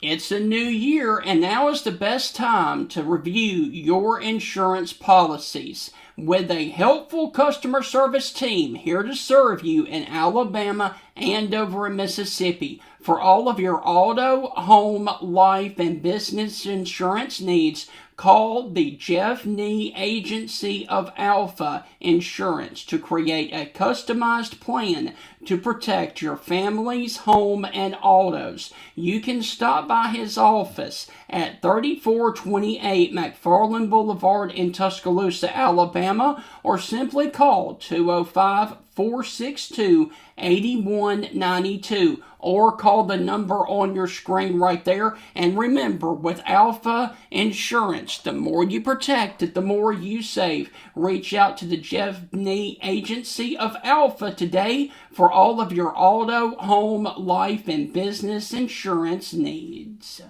It's a new year, and now is the best time to review your insurance policies. With a helpful customer service team here to serve you in Alabama and over in Mississippi for all of your auto, home, life, and business insurance needs, call the Jeff Nee Agency of Alpha Insurance to create a customized plan to protect your family's home and autos. You can stop by his office at 3428 McFarland Boulevard in Tuscaloosa, Alabama, or simply call 205-462-8192, or call the number on your screen right there. And remember, with Alpha Insurance, the more you protect it, the more you save. Reach out to the Jeff Nee Agency of Alpha today for all of your auto, home, life, and business insurance needs.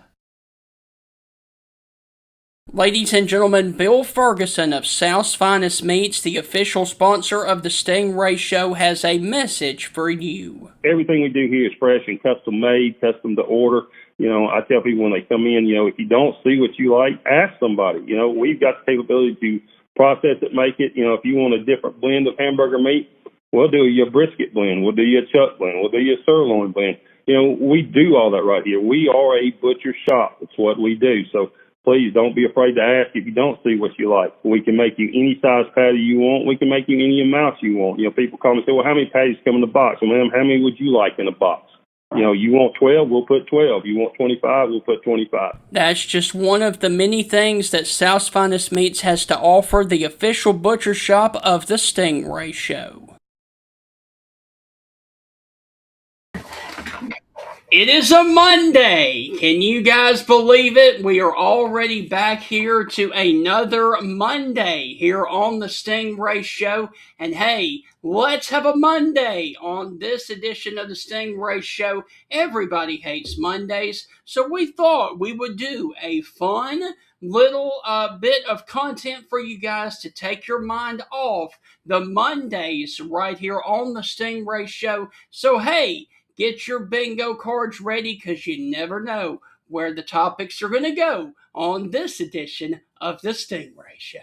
Ladies and gentlemen, Bill Ferguson of South's Finest Meats, the official sponsor of the Stingray Show, has a message for you. Everything we do here is fresh and custom made, custom to order. I tell people when they come in, if you don't see what you like, ask somebody. We've got the capability to process it, make it. If you want a different blend of hamburger meat, we'll do your brisket blend. We'll do your chuck blend. We'll do your sirloin blend. We do all that right here. We are a butcher shop. That's what we do. So please don't be afraid to ask if you don't see what you like. We can make you any size patty you want. We can make you any amount you want. People call me and say, well, how many patties come in the box? Well, ma'am, how many would you like in a box? You want 12, we'll put 12. You want 25, we'll put 25. That's just one of the many things that South's Finest Meats has to offer, the official butcher shop of the Stingray Show. It is a Monday. Can you guys believe it? We are already back here to another Monday here on the Stingray Show. And hey, let's have a Monday on this edition of the Stingray Show. Everybody hates Mondays, so we thought we would do a fun little bit of content for you guys to take your mind off the Mondays right here on the Stingray Show. So hey, get your bingo cards ready, because you never know where the topics are going to go on this edition of the Stingray Show.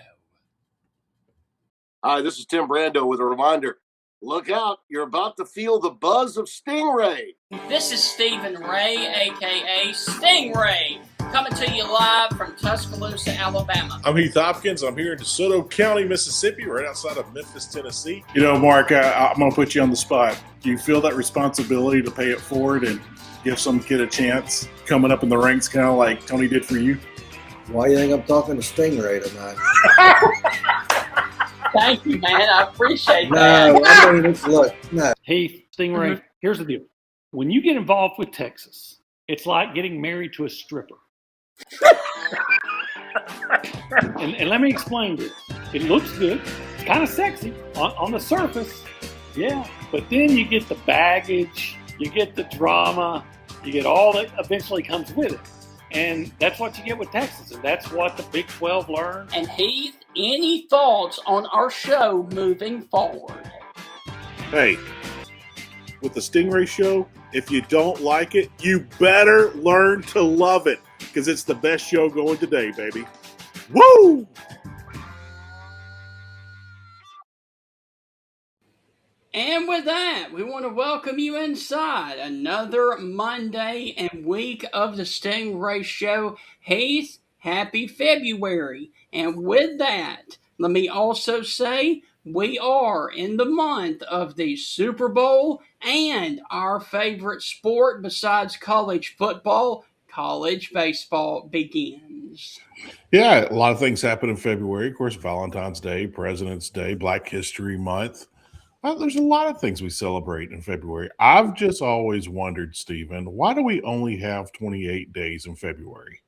Hi, this is Tim Brando with a reminder. Look out, you're about to feel the buzz of Stingray. This is Stephen Ray, a.k.a. Stingray, coming to you live from Tuscaloosa, Alabama. I'm Heath Hopkins. I'm here in DeSoto County, Mississippi, right outside of Memphis, Tennessee. Mark, I'm going to put you on the spot. Do you feel that responsibility to pay it forward and give some kid a chance coming up in the ranks, kind of like Tony did for you? Why do you think I'm talking to Stingray tonight? Thank you, man. I appreciate that. No. Heath, Stingray, Here's the deal. When you get involved with Texas, it's like getting married to a stripper. and let me explain this. It looks good. It's kind of sexy on the surface. Yeah. But then you get the baggage, you get the drama, you get all that eventually comes with it. And that's what you get with Texas, and that's what the Big 12 learned. And Heath, any thoughts on our show moving forward? Hey, with the Stingray Show, if you don't like it, you better learn to love it, because it's the best show going today, baby. Woo! And with that, we want to welcome you inside another Monday and week of the Stingray Show. Heath, happy February. And with that, let me also say we are in the month of the Super Bowl, and our favorite sport besides college football, college baseball, begins. Yeah, a lot of things happen in February. Of course, Valentine's Day, President's Day, Black History Month. There's a lot of things we celebrate in February. I've just always wondered, Stephen, why do we only have 28 days in February?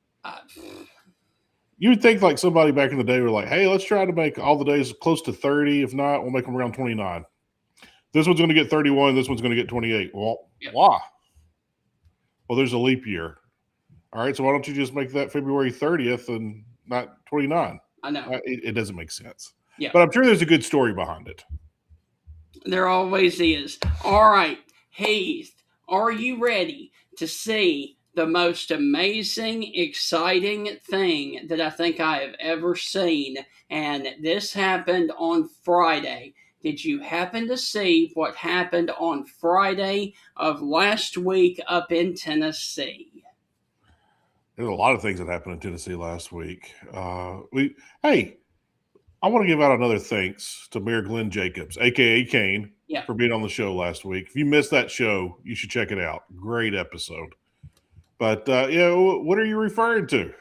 You would think like somebody back in the day were like, hey, let's try to make all the days close to 30. If not, we'll make them around 29. This one's going to get 31. This one's going to get 28. Well, why? Well, there's a leap year. All right, so why don't you just make that February 30th and not 29? I know. It doesn't make sense. Yeah. But I'm sure there's a good story behind it. There always is. All right, Heath, are you ready to see the most amazing, exciting thing that I think I have ever seen. And this happened on Friday. Did you happen to see what happened on Friday of last week up in Tennessee? There's a lot of things that happened in Tennessee last week. Hey, I want to give out another thanks to Mayor Glenn Jacobs, aka Kane, Yeah. for being on the show last week. If you missed that show, you should check it out. Great episode. But what are you referring to?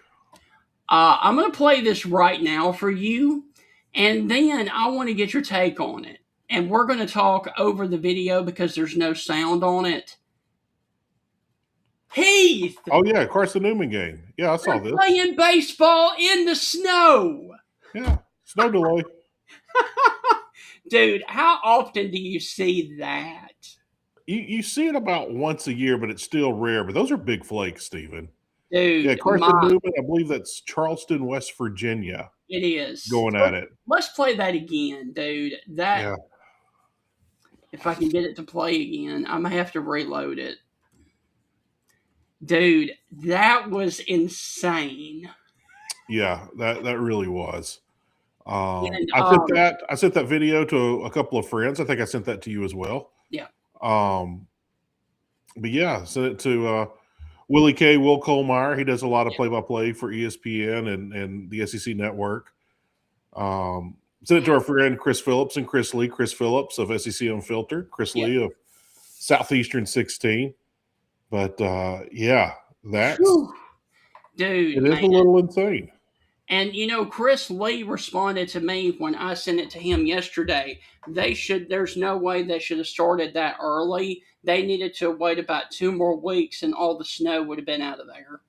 I'm going to play this right now for you, and then I want to get your take on it. And we're going to talk over the video because there's no sound on it. Heath! Oh, yeah, Carson Newman game. Yeah, I saw this. Playing baseball in the snow. Yeah, snow delay. Dude, how often do you see that? You see it about once a year, but it's still rare. But those are big flakes, Stephen. Dude, Yeah, Carson Newman, I believe that's Charleston, West Virginia. It is. Going at it. Let's play that again, dude. If I can get it to play again, I'm going to have to reload it. Dude, that was insane. Yeah, that really was. I sent that video to a couple of friends. I think I sent that to you as well. Yeah. But yeah, sent it to Will Colmeyer. He does a lot of play-by-play for ESPN and the SEC Network. Sent it to our friend Chris Phillips and Chris Lee. Chris Phillips of SEC Unfiltered. Chris Lee of Southeastern 16. But that's dude, it is a little insane. And Chris Lee responded to me when I sent it to him yesterday. There's no way they should have started that early. They needed to wait about 2 more weeks and all the snow would have been out of there.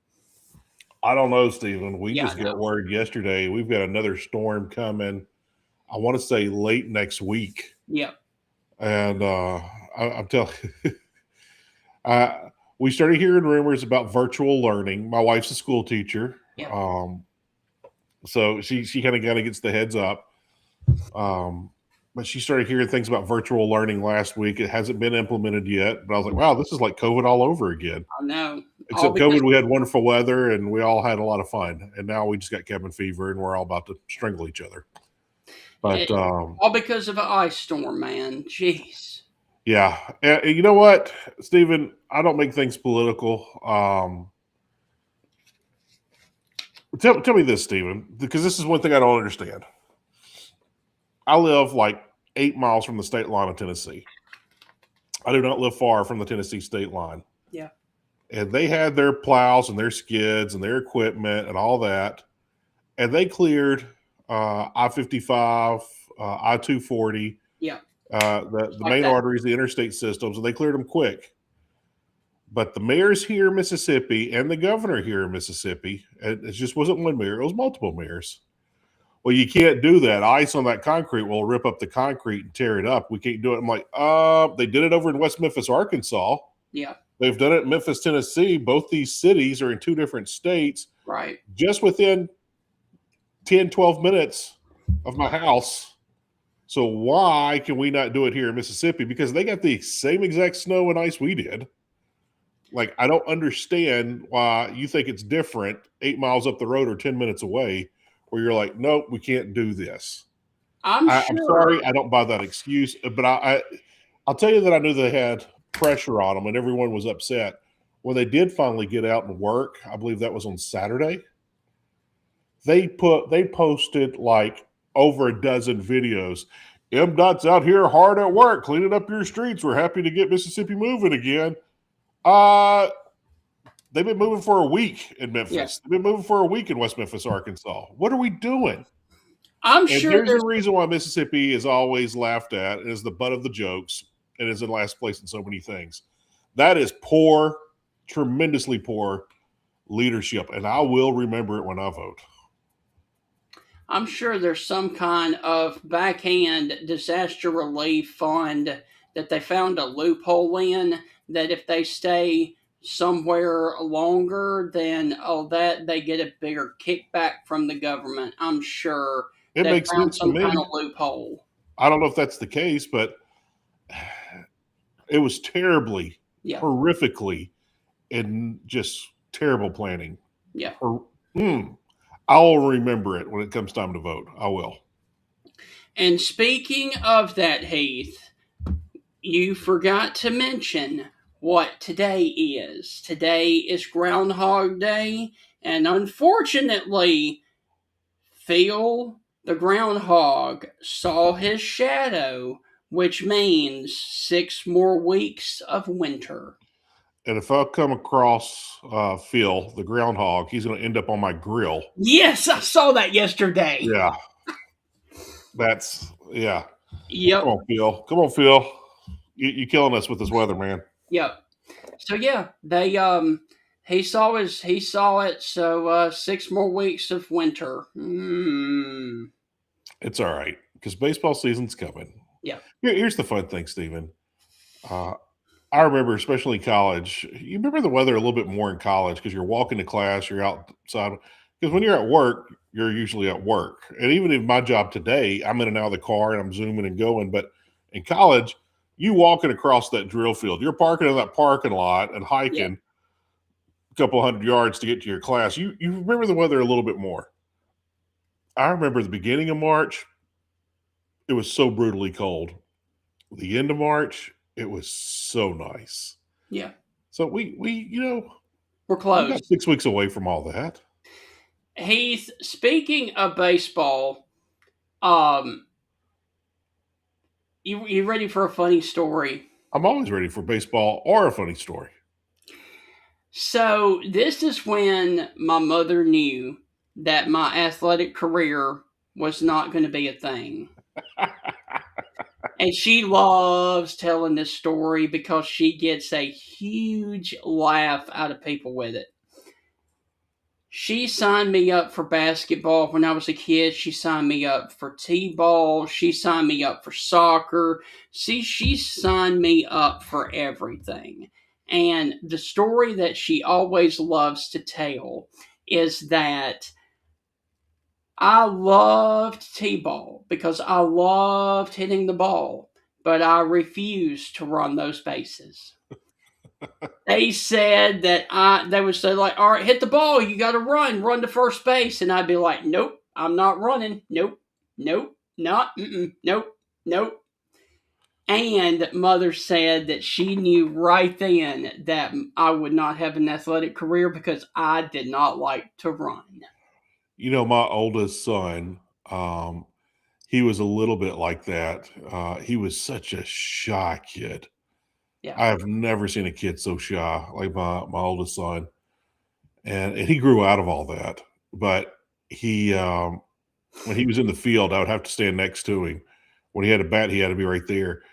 I don't know, Stephen. We just got word yesterday. We've got another storm coming. I want to say late next week. Yeah. And I'm telling you, we started hearing rumors about virtual learning. My wife's a school teacher. Yeah. So she kind of gets the heads up. But she started hearing things about virtual learning last week. It hasn't been implemented yet. But I was like, wow, this is like COVID all over again. I know. Except COVID, we had wonderful weather and we all had a lot of fun. And now we just got cabin fever and we're all about to strangle each other. But all because of an ice storm, man. Jeez. Yeah. And you know what, Stephen? I don't make things political. Tell me this, Stephen, because this is one thing I don't understand. I live like 8 miles from the state line of Tennessee. I do not live far from the Tennessee state line. Yeah. And they had their plows and their skids and their equipment and all that. And they cleared I-55, I-240. Yeah. The main arteries, the interstate systems, and they cleared them quick. But the mayors here in Mississippi and the governor here in Mississippi, it just wasn't one mayor, it was multiple mayors. Well, you can't do that. Ice on that concrete will rip up the concrete and tear it up. We can't do it. I'm like, they did it over in West Memphis, Arkansas. Yeah. They've done it in Memphis, Tennessee. Both these cities are in 2 different states. Right. Just within 10, 12 minutes of my house. So why can we not do it here in Mississippi? Because they got the same exact snow and ice we did. Like, I don't understand why you think it's different 8 miles up the road or 10 minutes away, where you're like, nope, we can't do this. I'm sorry, I don't buy that excuse, but I'll tell you that I knew they had pressure on them and everyone was upset. When they did finally get out and work, I believe that was on Saturday, they posted like over a dozen videos. MDOT's out here hard at work, cleaning up your streets. We're happy to get Mississippi moving again. They've been moving for a week in Memphis. Yeah. They've been moving for a week in West Memphis, Arkansas. What are we doing? Sure there's a reason why Mississippi is always laughed at and is the butt of the jokes and is in last place in so many things. That is poor, tremendously poor leadership, and I will remember it when I vote. I'm sure there's some kind of backhand disaster relief fund that they found a loophole in, that if they stay somewhere longer, then that they get a bigger kickback from the government. I'm sure it makes sense to me. Kind of loophole. I don't know if that's the case, but it was terribly, horrifically, and just Terrible planning. Yeah. I'll remember it when it comes time to vote. I will. And speaking of that, Heath, you forgot to mention what today is. Today is Groundhog Day, and unfortunately, Phil the groundhog saw his shadow, which means 6 more weeks of winter. And if I come across Phil, the groundhog, he's going to end up on my grill. Yes, I saw that yesterday. Yeah. Yeah. Yep. Come on, Phil. Come on, Phil. You're killing us with this weather, man. Yep. So yeah, they he saw it. So 6 more weeks of winter. It's all right because baseball season's coming. Yeah. Here's the fun thing, Stephen. I remember, especially in college, you remember the weather a little bit more in college because you're walking to class, you're outside. Because when you're at work, you're usually at work. And even in my job today, I'm in and out of the car and I'm zooming and going. But in college, you walking across that drill field, you're parking in that parking lot and hiking a couple hundred yards to get to your class. You remember the weather a little bit more. I remember the beginning of March, it was so brutally cold. The end of March, it was so nice. Yeah. So we're close. We got 6 weeks away from all that. Heath, speaking of baseball, you ready for a funny story? I'm always ready for baseball or a funny story. So this is when my mother knew that my athletic career was not going to be a thing. And she loves telling this story because she gets a huge laugh out of people with it. She signed me up for basketball when I was a kid. She signed me up for t-ball. She signed me up for soccer. See, she signed me up for everything. And the story that she always loves to tell is that I loved t-ball because I loved hitting the ball, but I refused to run those bases. They said that they would say like, all right, hit the ball. You got to run to first base. And I'd be like, nope, I'm not running. Nope, nope, nope. And mother said that she knew right then that I would not have an athletic career because I did not like to run. You know, my oldest son, he was a little bit like that. He was such a shy kid. Yeah. I have never seen a kid so shy like my oldest son. And he grew out of all that. But he, when he was in the field, I would have to stand next to him. When he had a bat, he had to be right there.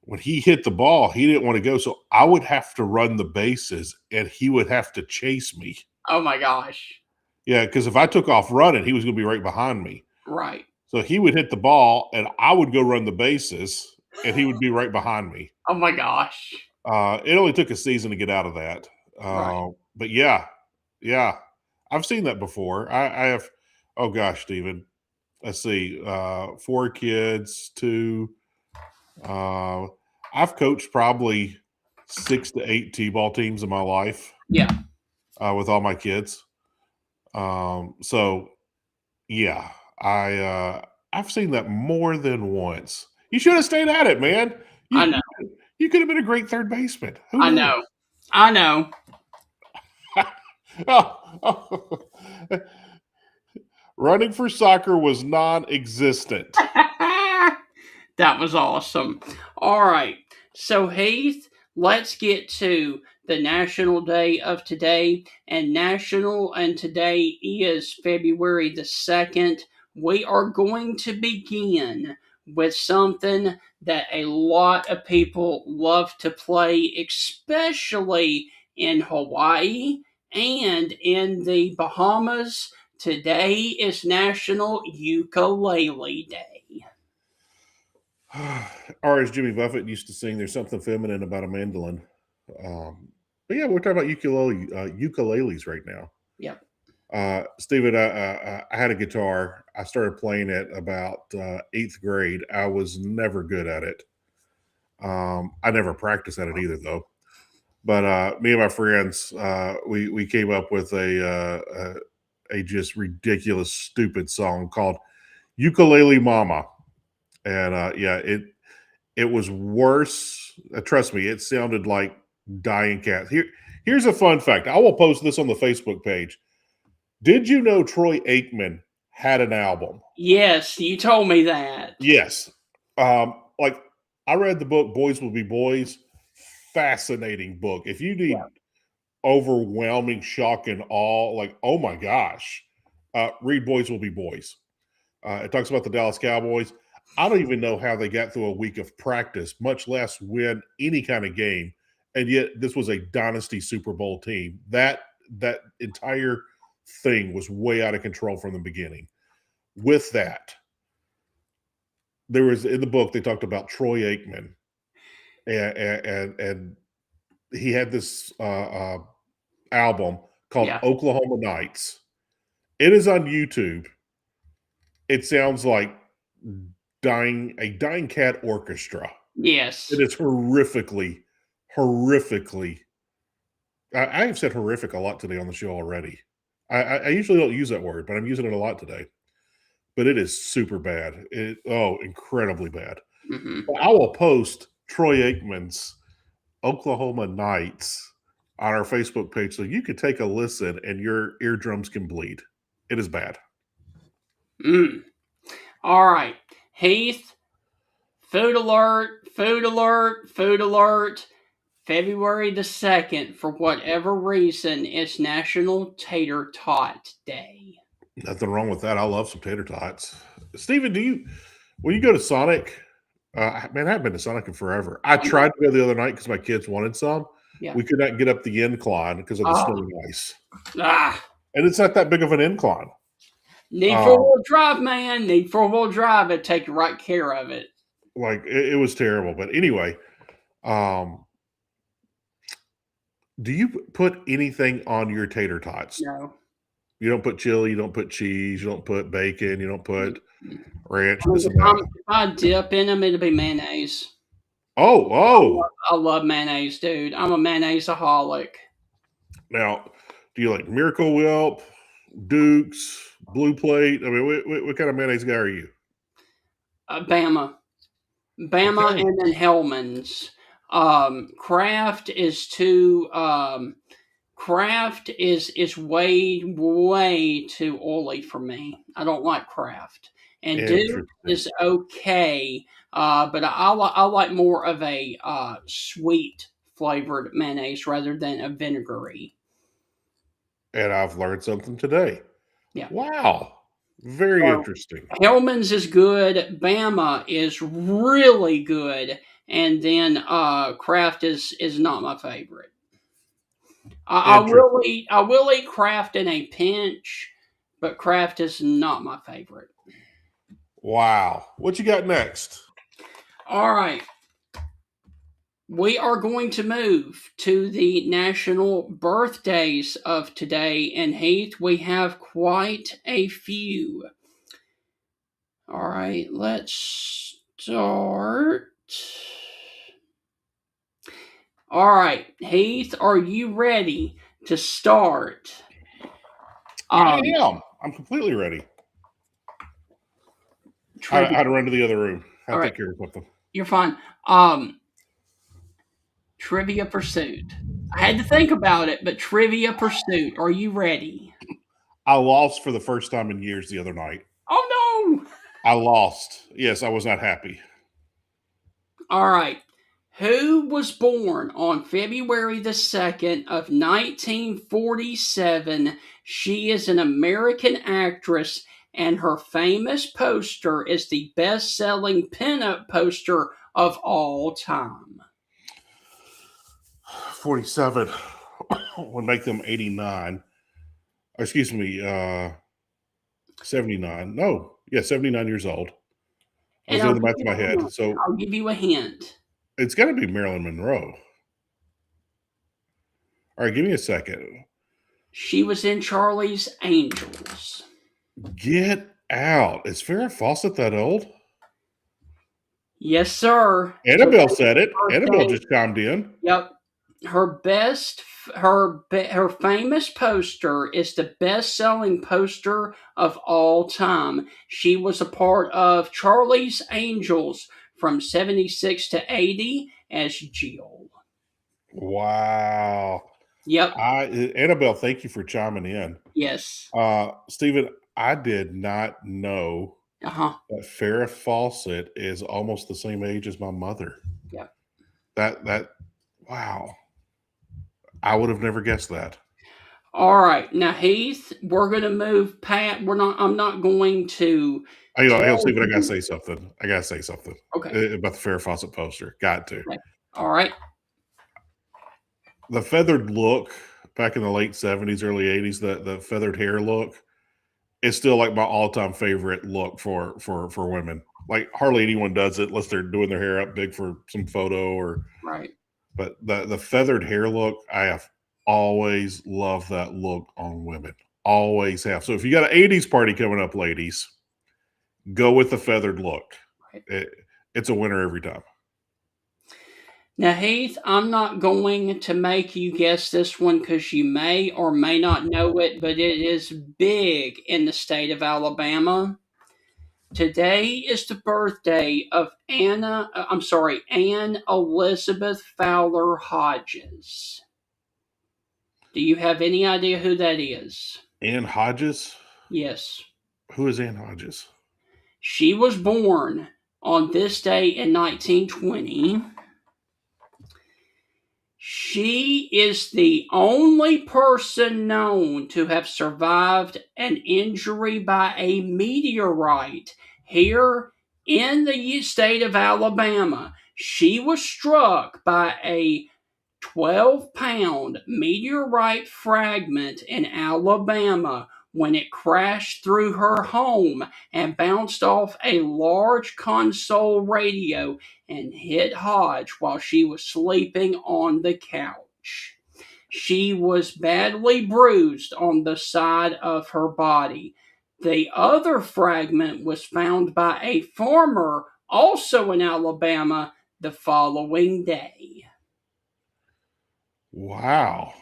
When he hit the ball, he didn't want to go. So I would have to run the bases and he would have to chase me. Oh my gosh. Yeah, because if I took off running, he was going to be right behind me. Right. So he would hit the ball and I would go run the bases and he would be right behind me. Oh my gosh. It only took a season to get out of that. Right. But yeah. I've seen that before. I have, oh gosh, Stephen. Let's see, 4 kids, 2. I've coached probably 6 to 8 t-ball teams in my life. Yeah. With all my kids. So yeah, I've seen that more than once. You should have stayed at it, man. I know. You could have been a great third baseman. I know. Oh. Running for soccer was non-existent. That was awesome. All right. So, Heath, let's get to the National Day of today. And today is February the 2nd. We are going to begin with something that a lot of people love to play, especially in Hawaii and in the Bahamas. Today is National Ukulele Day. Or as Jimmy Buffett used to sing, there's something feminine about a mandolin. But yeah, we're talking about ukuleles right now. Yep. Stephen, I had a guitar. I started playing it about 8th grade. I was never good at it. I never practiced at it either, though. But me and my friends, we came up with a just ridiculous, stupid song called "Ukulele Mama," and yeah, it was worse. Trust me, it sounded like dying cats. Here's a fun fact. I will post this on the Facebook page. Did you know Troy Aikman had an album? Yes, you told me that. Yes. Like I read the book Boys Will Be Boys. Fascinating book. If you need overwhelming shock and awe, like, oh my gosh, read Boys Will Be Boys. It talks about the Dallas Cowboys. I don't even know how they got through a week of practice, much less win any kind of game. And yet this was a dynasty Super Bowl team. That entire thing was way out of control from the beginning. With that, there was in the book they talked about Troy Aikman, and he had this album called Oklahoma Nights. It is on YouTube. It sounds like a dying cat orchestra. Yes, it is horrifically. I have said horrific a lot today on the show already. I usually don't use that word, but I'm using it a lot today. But it is super bad. Incredibly bad. Mm-hmm. I will post Troy Aikman's Oklahoma Nights on our Facebook page so you can take a listen and your eardrums can bleed. It is bad. All right. Heath, food alert. February the 2nd, for whatever reason, is National Tater Tot Day. Nothing wrong with that. I love some tater tots. Steven, when you go to Sonic, man, I haven't been to Sonic in forever. I tried to go the other night because my kids wanted some. Yeah. We could not get up the incline because of the snow and ice. And it's not that big of an incline. Need four-wheel drive, man. Need four-wheel drive. It'd take right care of it. Like, it was terrible. But anyway, do you put anything on your tater tots? No. You don't put chili, you don't put cheese, you don't put bacon, you don't put ranch. If I dip in them, it'll be mayonnaise. Oh. I love mayonnaise, dude. I'm a mayonnaise-aholic. Now, do you like Miracle Whip, Duke's, Blue Plate? I mean, what kind of mayonnaise guy are you? Bama, okay. And then Hellman's. Kraft is too. Kraft is way too oily for me. I don't like Kraft. And Duke is okay, but I like more of a sweet flavored mayonnaise rather than a vinegary. And I've learned something today. Yeah. Wow. Very interesting. Hellman's is good. Bama is really good. And then Kraft is not my favorite. I will eat Kraft in a pinch, but Kraft is not my favorite. Wow. What you got next? All right. We are going to move to the national birthdays of today. And Heath, we have quite a few. All right, let's start. All right, Heath, are you ready to start? I am. I'm completely ready. I had to run to the other room. I'll take care of something. You're fine. Trivia Pursuit. I had to think about it, but Trivia Pursuit. Are you ready? I lost for the first time in years the other night. Oh, no. I lost. Yes, I was not happy. All right. Who was born on February the 2nd of 1947? She is an American actress, and her famous poster is the best-selling pinup poster of all time. 47 would make them 89. Excuse me, 79. No, yeah, 79 years old. I was doing the math in my head. So I'll give you a hint. It's got to be Marilyn Monroe. All right, give me a second. She was in Charlie's Angels. Get out. Is Farrah Fawcett that old? Yes, sir. Annabelle said it. Annabelle just chimed in. Yep. her famous poster is the best-selling poster of all time. She was a part of Charlie's Angels from 76 to 80 as Jill. Wow. Yep. Annabelle, thank you for chiming in. Yes. Stephen, I did not know Uh-huh. that Farrah Fawcett is almost the same age as my mother. Yeah. That wow. I would have never guessed that. All right. Now, Heath, we're going to move past. I'm not going to. Hang on, Stephen, I gotta say something. Okay. About the Farrah Fawcett poster. Got to. Okay. All right. The feathered look back in the late 70s, early 80s, the feathered hair look is still like my all-time favorite look for women. Like hardly anyone does it unless they're doing their hair up big for some photo or Right. but the feathered hair look, I have always loved that look on women. Always have. So if you got an 80s party coming up, ladies, go with the feathered look. Right. It's a winner every time. Now, Heath, I'm not going to make you guess this one because you may or may not know it, but it is big in the state of Alabama. Today is the birthday of Ann Elizabeth Fowler Hodges. Do you have any idea who that is? Ann Hodges? Yes. Who is Ann Hodges? She was born on this day in 1920. She is the only person known to have survived an injury by a meteorite here in the state of Alabama. She was struck by a 12-pound meteorite fragment in Alabama when it crashed through her home and bounced off a large console radio and hit Hodge while she was sleeping on the couch. She was badly bruised on the side of her body. The other fragment was found by a farmer, also in Alabama, the following day. Wow.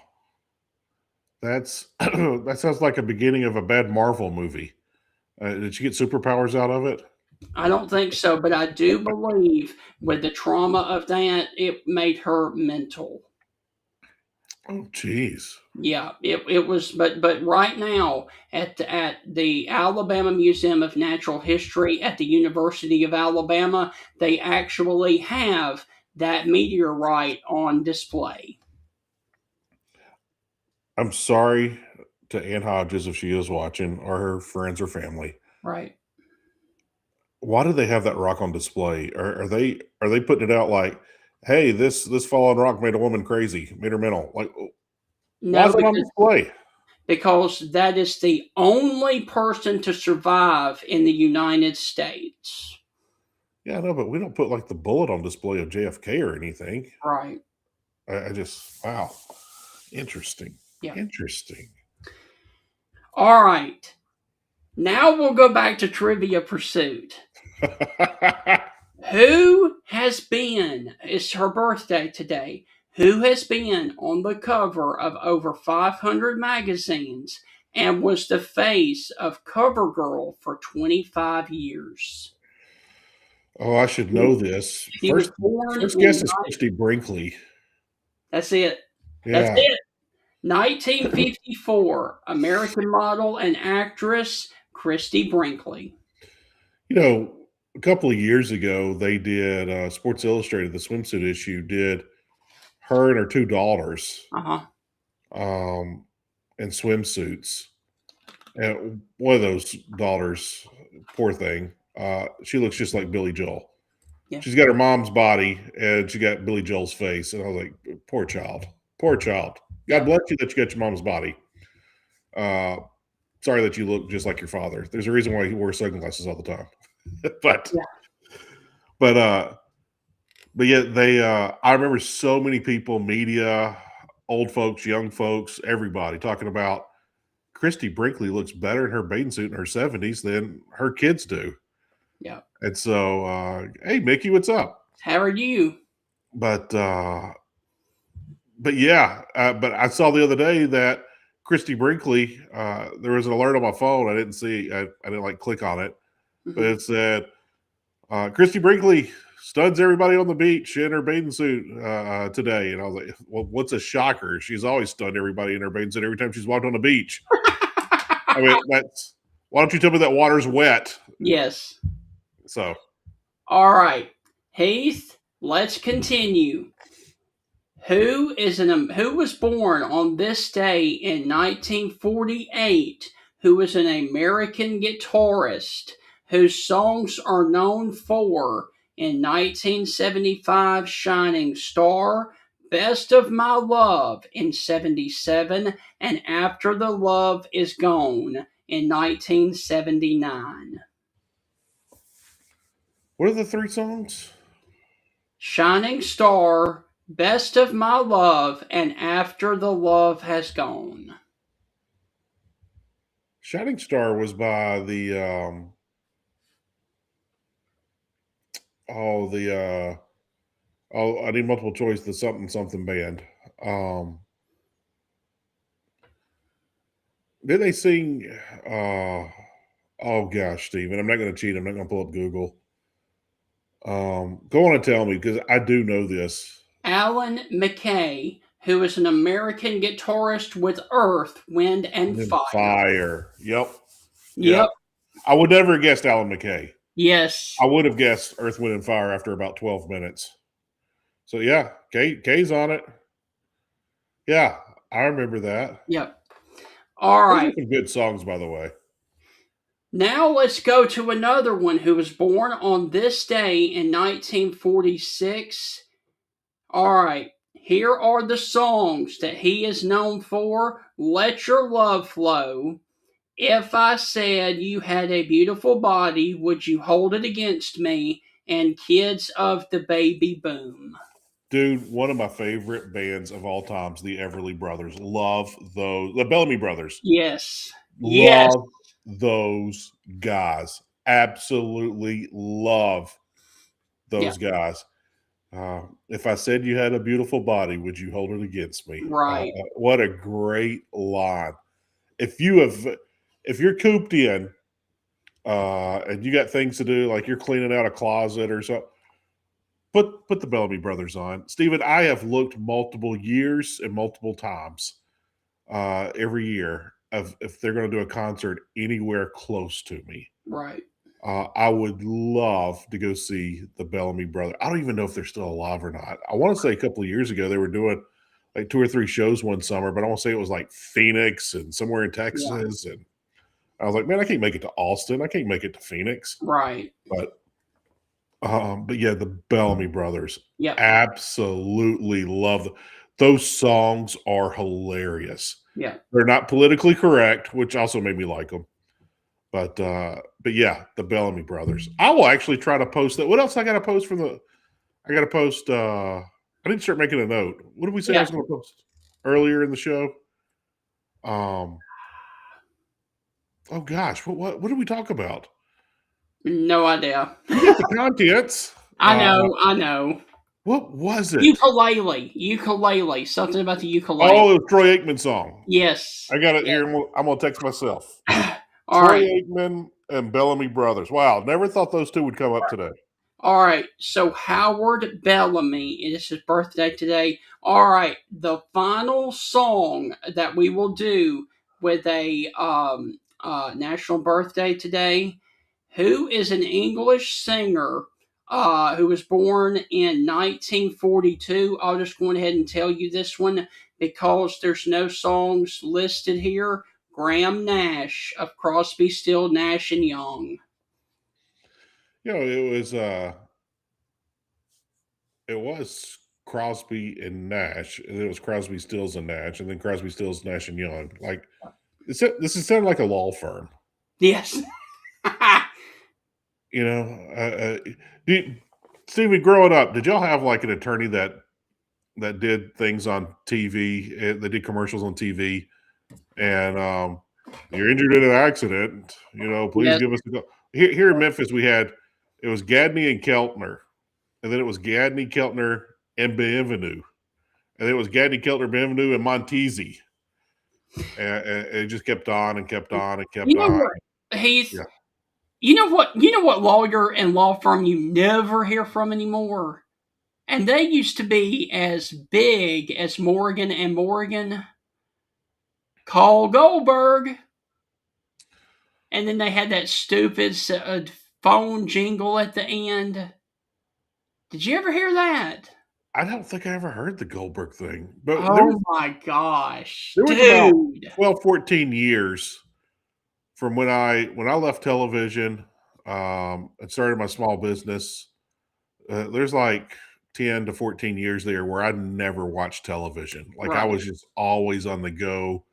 That's that sounds like a beginning of a bad Marvel movie. Did she get superpowers out of it? I don't think so, but I do believe with the trauma of that, it made her mental. Oh, geez. Yeah, it was, but right now at the Alabama Museum of Natural History at the University of Alabama, they actually have that meteorite on display. I'm sorry to Ann Hodges if she is watching, or her friends or family. Right. Why do they have that rock on display? Are they putting it out like, hey, this fallen rock made a woman crazy, made her mental? Like, why is it on display? Because that is the only person to survive in the United States. Yeah, I know, but we don't put like the bullet on display of JFK or anything. Right. I just, wow. Interesting. Yeah. Interesting. All right. Now we'll go back to Trivia Pursuit. Who has been, it's her birthday today, who has been on the cover of over 500 magazines and was the face of CoverGirl for 25 years? Oh, I should know this. First guess is Christy Brinkley. That's it. Yeah. That's it. 1954, American model and actress Christy Brinkley. You know, a couple of years ago, they did Sports Illustrated, the swimsuit issue, did her and her two daughters in swimsuits. And one of those daughters, poor thing, she looks just like Billy Joel. Yeah. She's got her mom's body and she got Billy Joel's face. And I was like, poor child. Poor child. God bless you that you got your mom's body. Sorry that you look just like your father. There's a reason why he wears sunglasses all the time. But yeah, they I remember so many people, media, old folks, young folks, everybody talking about Christy Brinkley looks better in her bathing suit in her 70s than her kids do. Yeah. And so hey Mickey, what's up? How are you? But but yeah, but I saw the other day that Christy Brinkley, there was an alert on my phone. I didn't see, I didn't like click on it, but it said, Christy Brinkley stuns everybody on the beach in her bathing suit today. And I was like, well, what's a shocker? She's always stunned everybody in her bathing suit every time she's walked on the beach. I mean, why don't you tell me that water's wet? Yes. So. All right. Heath, let's continue. Who was born on this day in 1948? Who is an American guitarist whose songs are known for in 1975 Shining Star, Best of My Love in 77, and After the Love Is Gone in 1979? What are the three songs? Shining Star, Best of My Love, and After the Love Has Gone. Shining Star was by the I need multiple choice, the something band. Did they sing oh gosh, Steven, I'm not gonna cheat, I'm not gonna pull up Google. Go on and tell me, because I do know this. Alan McKay, who is an American guitarist with Earth, Wind, and Fire. Yep. I would never have guessed Alan McKay. Yes. I would have guessed Earth, Wind, and Fire after about 12 minutes. So yeah, Kay's on it. Yeah, I remember that. Yep. All right. Those are some good songs, by the way. Now let's go to another one who was born on this day in 1946. All right. Here are the songs that he is known for: Let Your Love Flow, If I Said You Had a Beautiful Body, Would You Hold It Against Me, and Kids of the Baby Boom. Dude, one of my favorite bands of all times, the Everly Brothers. Love those. The Bellamy Brothers. Yes. Love those guys. Absolutely love those guys. If I said you had a beautiful body, would you hold it against me? Right. What a great line. If you're cooped in and you got things to do, like you're cleaning out a closet or something, put the Bellamy Brothers on. Steven, I have looked multiple years and multiple times every year of if they're going to do a concert anywhere close to me. Right. I would love to go see the Bellamy Brothers. I don't even know if they're still alive or not. I want to say a couple of years ago they were doing like 2 or 3 shows one summer, but I want to say it was like Phoenix and somewhere in Texas. Yeah. And I was like, man, I can't make it to Austin. I can't make it to Phoenix. Right. But yeah, the Bellamy Brothers. Yeah. Absolutely love them. Those songs are hilarious. Yeah. They're not politically correct, which also made me like them. But yeah, the Bellamy Brothers. I will actually try to post that. What else I got to post I got to post I need to start making a note. What did we say I was going to post earlier in the show? Oh gosh, what did we talk about? No idea. You got the contents. I know. What was it? Ukulele. Something about the ukulele. Oh, the Troy Aikman song. Yes. I got it here. I'm going to text myself. All Troy right. Aikman and Bellamy Brothers. Wow, never thought those two would come up today. All right, so Howard Bellamy, it is his birthday today. All right, the final song that we will do with a national birthday today. Who is an English singer who was born in 1942? I'll just go ahead and tell you this one because there's no songs listed here. Graham Nash of Crosby, Still, Nash and Young. You know, it was Crosby and Nash, and then it was Crosby, Stills and Nash, and then Crosby, Stills, Nash and Young. Like this is sounding like a law firm. Yes. You know, Stevie, growing up, did y'all have like an attorney that did things on TV? They did commercials on TV, and you're injured in an accident. You know, please give us a call. Here in Memphis, it was Gadney and Keltner, and then it was Gadney, Keltner, and Bienvenue, and it was Gaddy, Keltner, Benvenue, and Montesi. And it just kept on and kept on and kept You know on. what, Heath? Yeah. You know what lawyer and law firm you never hear from anymore? And they used to be as big as Morgan and Morgan. Call Goldberg. And then they had that stupid phone jingle at the end. Did you ever hear that? I don't think I ever heard the Goldberg thing, but Oh my gosh, there was dude! about 12, 14 years from when I left television and started my small business. There's like 10 to 14 years there where I never watched television. Like I Right. was just always on the go.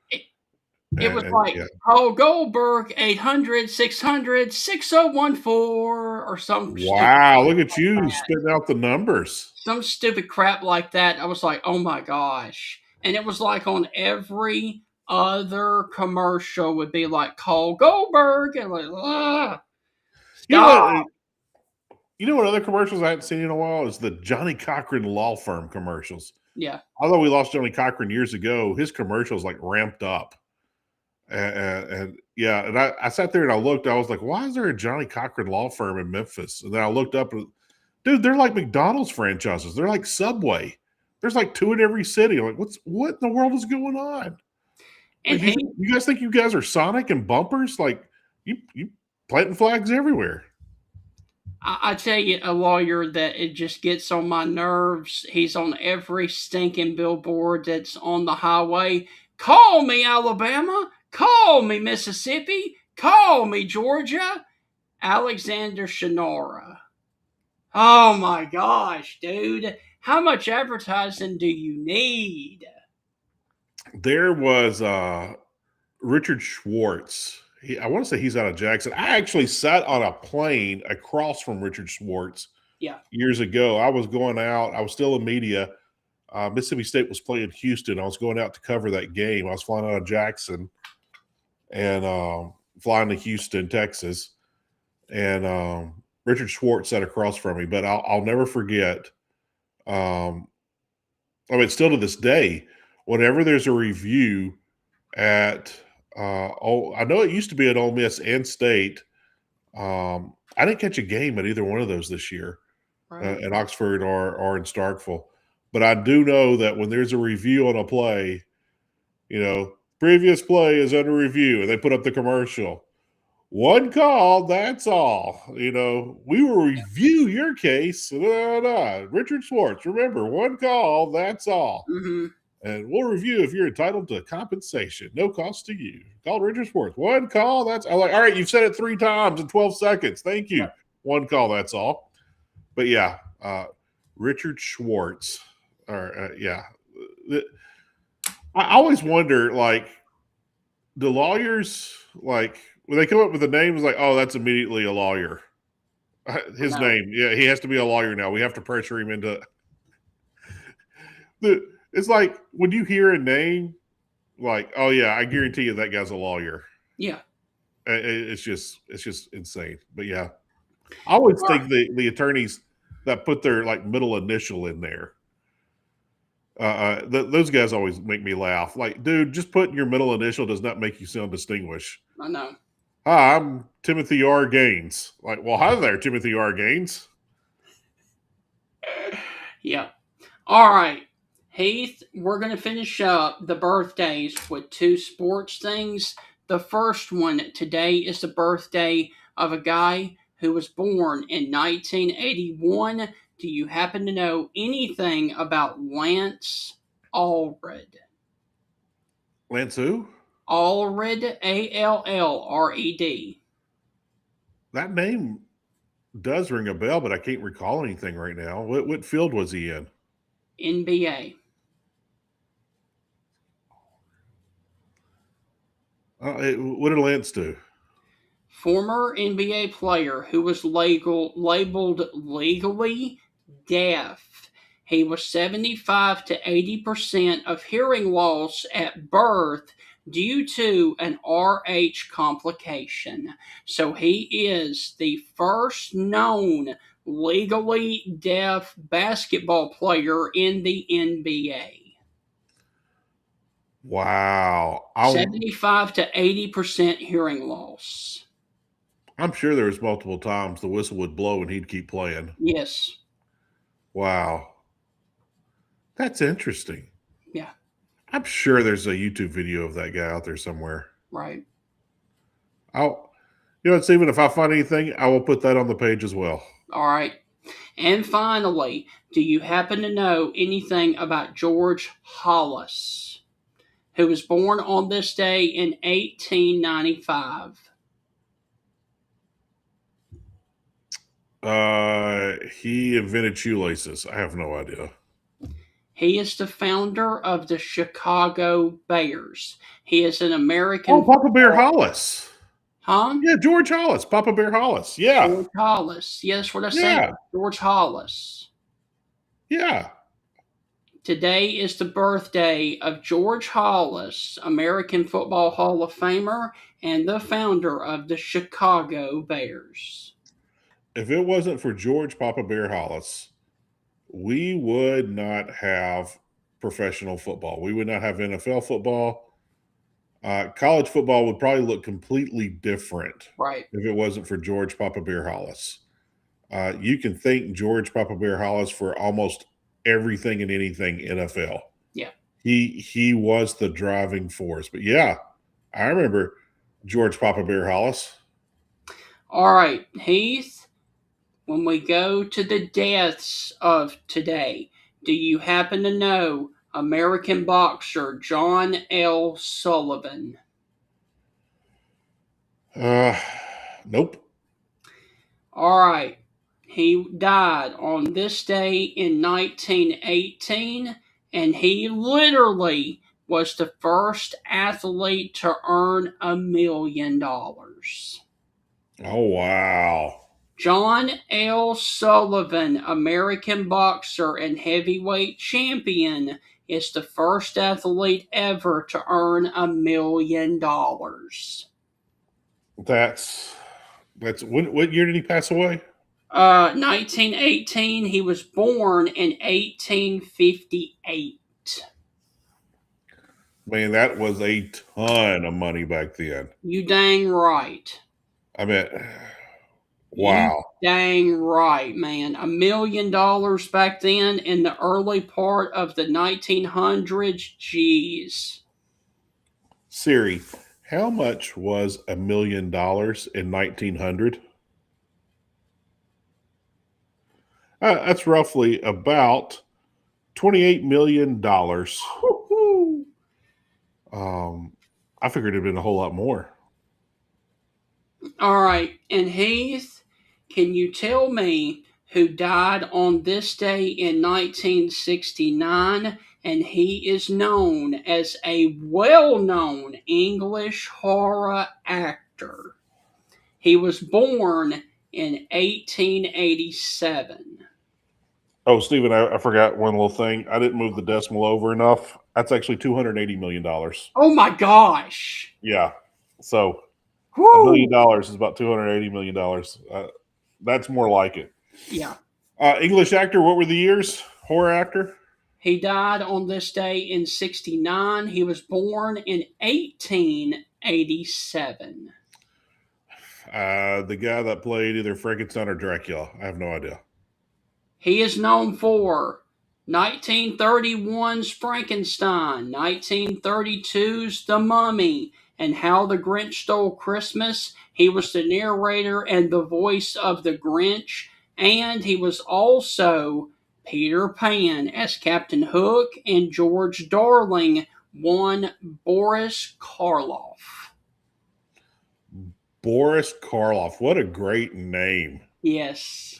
It was And, like, yeah. call Goldberg 800-600-6014 or some Wow, look at you spitting out the numbers. some stupid crap like that. I was like, oh my gosh. And it was like on every other commercial would be like, call Goldberg. And like, ugh. Stop. You know what other commercials I hadn't seen in a while is the Johnny Cochran Law Firm commercials. Yeah. Although we lost Johnny Cochran years ago, his commercials like ramped up. And I sat there and I looked, I was like, why is there a Johnny Cochran Law Firm in Memphis? And then I looked up and, dude, they're like McDonald's franchises. They're like Subway. There's like 2 in every city. I'm like, what in the world is going on? And Like, you guys think you guys are Sonic and bumpers? Like you planting flags everywhere. I tell you, a lawyer that it just gets on my nerves. He's on every stinking billboard that's on the highway. Call me, Alabama. Call me, Mississippi. Call me, Georgia. Alexander Shannara. Oh my gosh, dude. How much advertising do you need? There was Richard Schwartz. I want to say he's out of Jackson. I actually sat on a plane across from Richard Schwartz years ago. I was going out. I was still in media. Mississippi State was playing Houston. I was going out to cover that game. I was flying out of Jackson and flying to Houston, Texas. And Richard Schwartz sat across from me. But I'll never forget. I mean, still to this day, whenever there's a review at I know it used to be at Ole Miss and State. I didn't catch a game at either one of those this year, Right. at Oxford or in Starkville. But I do know that when there's a review on a play, previous play is under review, and they put up the commercial. One call, that's all. We will review your case. Richard Schwartz, remember, one call, that's all. Mm-hmm. And we'll review if you're entitled to compensation. No cost to you. Call Richard Schwartz. One call, that's all. Like, all right, you've said it 3 times in 12 seconds. Thank you. Right. One call, that's all. But yeah, Richard Schwartz. I always wonder, like, do lawyers, like, when they come up with a name, it's like, oh, that's immediately a lawyer. His name. Yeah, he has to be a lawyer now. We have to pressure him into It's like when you hear a name, like, oh yeah, I guarantee you that guy's a lawyer. Yeah. It's just insane. But yeah, I always think the attorneys that put their like middle initial in there, those guys always make me laugh. Like, dude, just putting your middle initial does not make you sound distinguished. I know. Hi, I'm Timothy R. Gaines. Like, well, hi there, Timothy R. Gaines. Yeah. All right. Heath, we're going to finish up the birthdays with 2 sports things. The first one today is the birthday of a guy who was born in 1981. Do you happen to know anything about Lance Allred? Lance who? Allred, Allred. That name does ring a bell, but I can't recall anything right now. What field was he in? NBA. What did Lance do? Former NBA player who was labeled legally deaf. He was 75 to 80% of hearing loss at birth due to an RH complication. So he is the first known legally deaf basketball player in the NBA. Wow. 75 to 80% hearing loss. I'm sure there was multiple times the whistle would blow and he'd keep playing. Yes. Wow. That's interesting. Yeah. I'm sure there's a YouTube video of that guy out there somewhere. Right. Stephen, if I find anything, I will put that on the page as well. All right. And finally, do you happen to know anything about George Hollis, who was born on this day in 1895? He invented shoelaces. I have no idea. He is the founder of the Chicago Bears. He is an American. Oh, Papa Bear Hollis. Huh? Yeah, George Hollis. Papa Bear Hollis. Yeah. George Hollis. Yeah, that's what I said. Yeah. George Hollis. Yeah. Today is the birthday of George Hollis, American Football Hall of Famer and the founder of the Chicago Bears. If it wasn't for George Papa Bear Hollis, we would not have professional football. We would not have NFL football. College football would probably look completely different Right. if it wasn't for George Papa Bear Hollis. You can thank George Papa Bear Hollis for almost everything and anything NFL. Yeah. He was the driving force. But yeah, I remember George Papa Bear Hollis. All right, Heath, when we go to the deaths of today, do you happen to know American boxer John L. Sullivan? Nope. All right. He died on this day in 1918, and he literally was the first athlete to earn $1 million. Oh, wow. John L. Sullivan, American boxer and heavyweight champion, is the first athlete ever to earn $1 million. That's what year did he pass away? 1918. He was born in 1858. Man, that was a ton of money back then. You dang right. I mean, wow. You dang right, man. $1 million back then in the early part of the 1900s. Jeez. Siri, how much was $1 million in 1900? That's roughly about $28 million. I figured it'd been a whole lot more. All right, and Heath, can you tell me who died on this day in 1969? And he is known as a well-known English horror actor. He was born in 1887. Oh, Stephen, I forgot one little thing. I didn't move the decimal over enough. That's actually $280 million. Oh my gosh. Yeah. So Woo. $1 million is about $280 million. That's more like it. Yeah. English actor, what were the years? Horror actor? He died on this day in 69. He was born in 1887. The guy that played either Frankenstein or Dracula. I have no idea. He is known for 1931's Frankenstein, 1932's The Mummy, and How the Grinch Stole Christmas. He was the narrator and the voice of the Grinch, and he was also Peter Pan as Captain Hook and George Darling, one Boris Karloff. Boris Karloff. What a great name. Yes.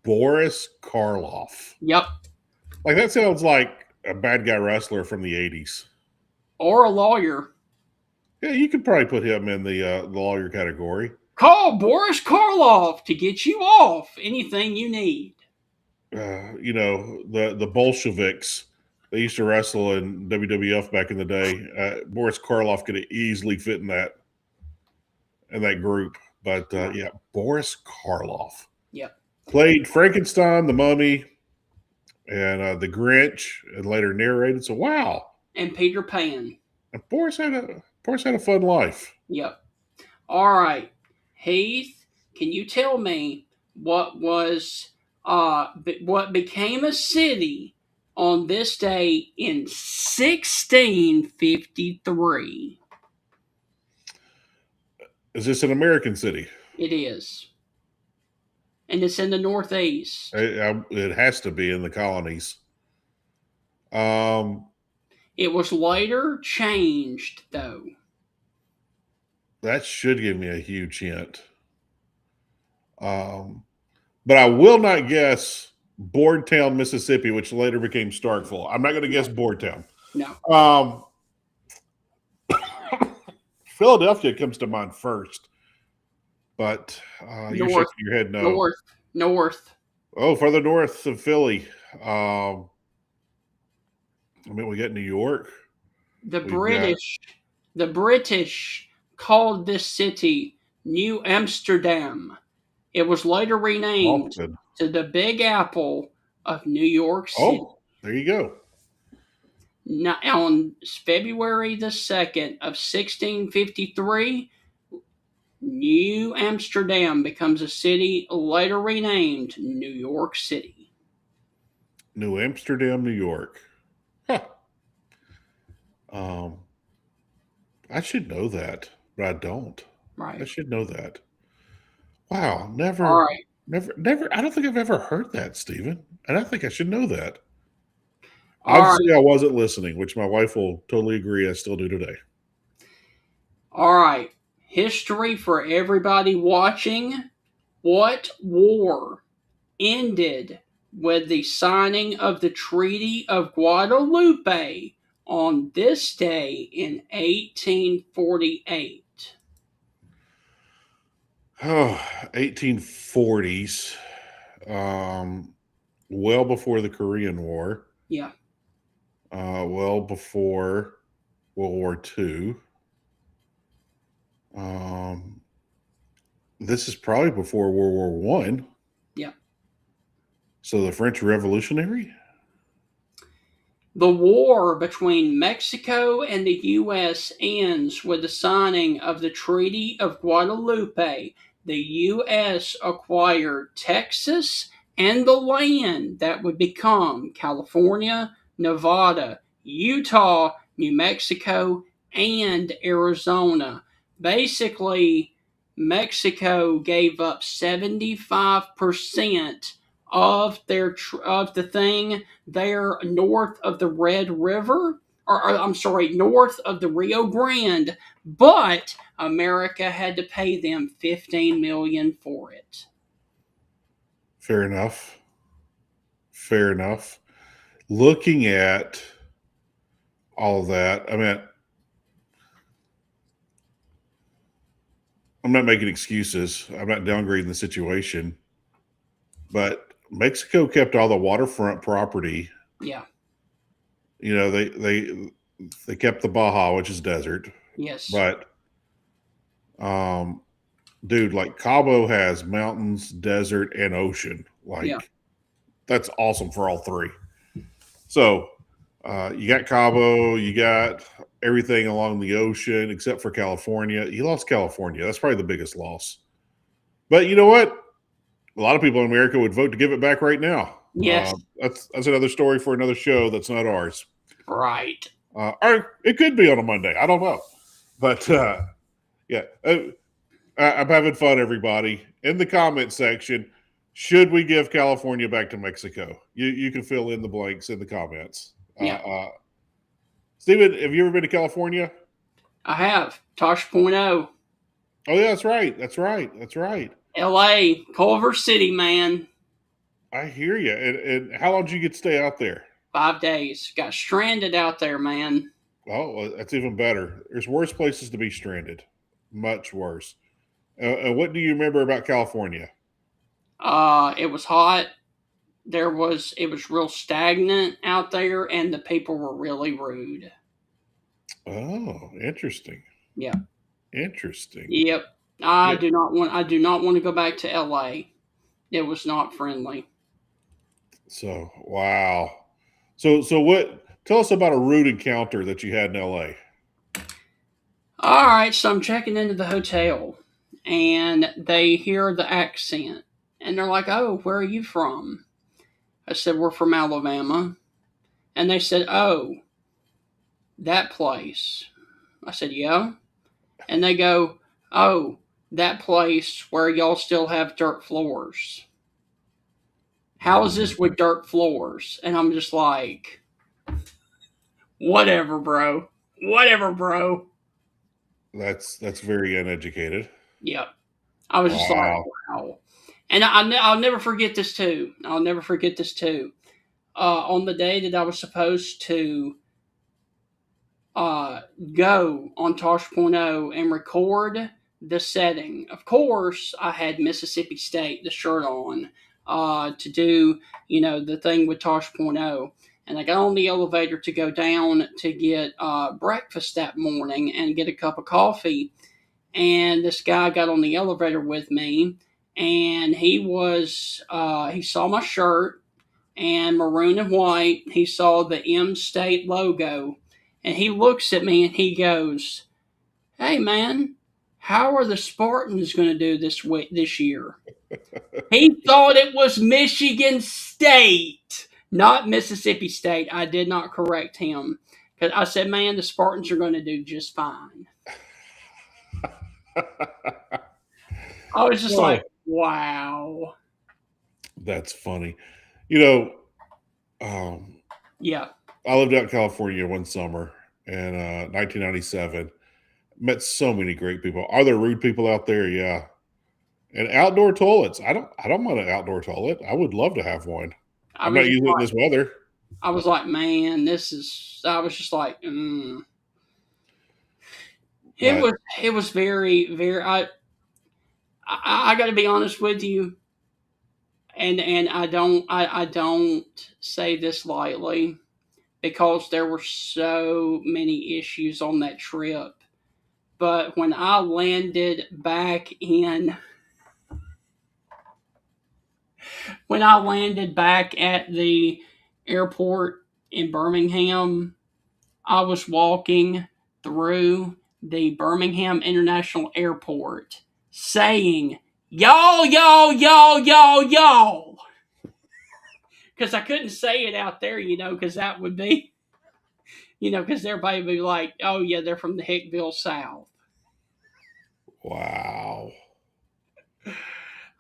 Boris Karloff. Yep. Like, that sounds like a bad guy wrestler from the 80s. Or a lawyer. Yeah, you could probably put him in the lawyer category. Call Boris Karloff to get you off anything you need. The Bolsheviks, they used to wrestle in WWF back in the day. Boris Karloff could easily fit in that group. But yeah, Boris Karloff. Yep. Played Frankenstein, the Mummy, and the Grinch, and later narrated. So wow. and Peter Pan. And Boris had a fun life. Yep. All right, Heath, can you tell me what became a city on this day in 1653? Is this an American city? It is, and it's in the Northeast. It has to be in the colonies. It was later changed, though. That should give me a huge hint. But I will not guess Boardtown, Mississippi, which later became Starkville. I'm not going to guess Boardtown. No. Philadelphia comes to mind first, but you're North. shaking your head no. North. Oh, further north of Philly. We got New York. The British called this city New Amsterdam. It was later renamed to the Big Apple of New York City. Oh, there you go. Now, on February the 2nd of 1653, New Amsterdam becomes a city later renamed New York City. New Amsterdam, New York. Huh. I should know that, but I don't. Right. I should know that. Wow, never. All right. Never. I don't think I've ever heard that, Stephen, and I think I should know that. All Obviously, right. I wasn't listening, which my wife will totally agree I still do today. All right. History for everybody watching. What war ended with the signing of the Treaty of Guadalupe on this day in 1848? Oh, 1840s. Well before the Korean War. Yeah. Well before World War II. This is probably before World War One. Yeah. So the French Revolutionary? The war between Mexico and the U.S. ends with the signing of the Treaty of Guadalupe. The U.S. acquired Texas and the land that would become California, Nevada, Utah, New Mexico, and Arizona. Basically, Mexico gave up 75% of the thing there north of the Red River, north of the Rio Grande, but America had to pay them $15 million for it. Fair enough. Looking at all of that, I'm not making excuses. I'm not downgrading the situation, but Mexico kept all the waterfront property. Yeah. They kept the Baja, which is desert. Yes. But, dude, like Cabo has mountains, desert, and ocean. That's awesome for all three. So, you got Cabo, you got everything along the ocean except for California. You lost California. That's probably the biggest loss. But you know what? A lot of people in America would vote to give it back right now. Yes. That's another story for another show that's not ours. Right. Or it could be on a Monday. I don't know. But, yeah. I'm having fun, everybody. In the comment section, should we give California back to Mexico? You can fill in the blanks in the comments. Yeah. Steven, have you ever been to California? I have. Tosh.0. Oh, yeah, that's right. L.A., Culver City, man. I hear you. And how long did you get to stay out there? 5 days. Got stranded out there, man. Oh, well, that's even better. There's worse places to be stranded. Much worse. And what do you remember about California? It was hot. It was real stagnant out there, and the people were really rude. Oh, interesting. Yeah. Interesting. Yep. I do not want to go back to LA. It was not friendly. So, wow. So what, Tell us about a rude encounter that you had in LA. All right, so I'm checking into the hotel, and they hear the accent, and they're like, "Oh, where are you from?" I said, "We're from Alabama," and they said, "Oh, that place." I said, "Yeah," and they go, "Oh, that place where y'all still have dirt floors. How is this with dirt floors?" And I'm just like, "Whatever, bro. Whatever, bro." That's very uneducated. Yep. I was just like, Wow. wow. And I'll never forget this too. I'll never forget this too. On the day that I was supposed to go on Tosh.0 and record the setting, of course, I had Mississippi State, the shirt on, to do, the thing with Tosh.0. And I got on the elevator to go down to get breakfast that morning and get a cup of coffee. And this guy got on the elevator with me, and he saw my shirt and maroon and white. He saw the M State logo, and he looks at me and he goes, "Hey man, how are the Spartans going to do this year?" He thought it was Michigan State, not Mississippi State. I did not correct him because I said, "Man, the Spartans are going to do just fine." I was just like, wow. That's funny. You know, Yeah. I lived out in California one summer in 1997. Met so many great people. Are there rude people out there? Yeah. And outdoor toilets. I don't want an outdoor toilet. I would love to have one. I'm not using it in this weather. I was like, man, I was just like, It was very, very. I got to be honest with you, and I don't say this lightly, because there were so many issues on that trip. But when I landed back at the airport in Birmingham, I was walking through the Birmingham International Airport saying, "Y'all, y'all, y'all, y'all, y'all." Because I couldn't say it out there, because that would be, because everybody would be like, "Oh, yeah, they're from the Hickville South." Wow.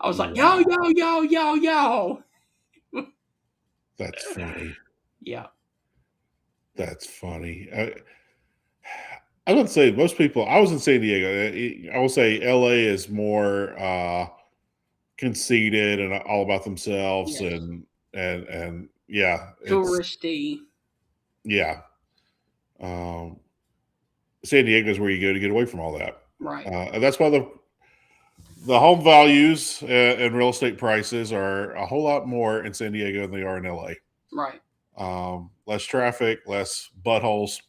I was like, "Yo, yo, yo, yo, yo." That's funny. Yeah. That's funny. I would say most people. I was in San Diego. I will say LA is more conceited and all about themselves, Yes. and yeah, Touristy. Yeah. San Diego is where you go to get away from all that. Right. And that's why the home values and real estate prices are a whole lot more in San Diego than they are in LA. Right. Less traffic, less buttholes.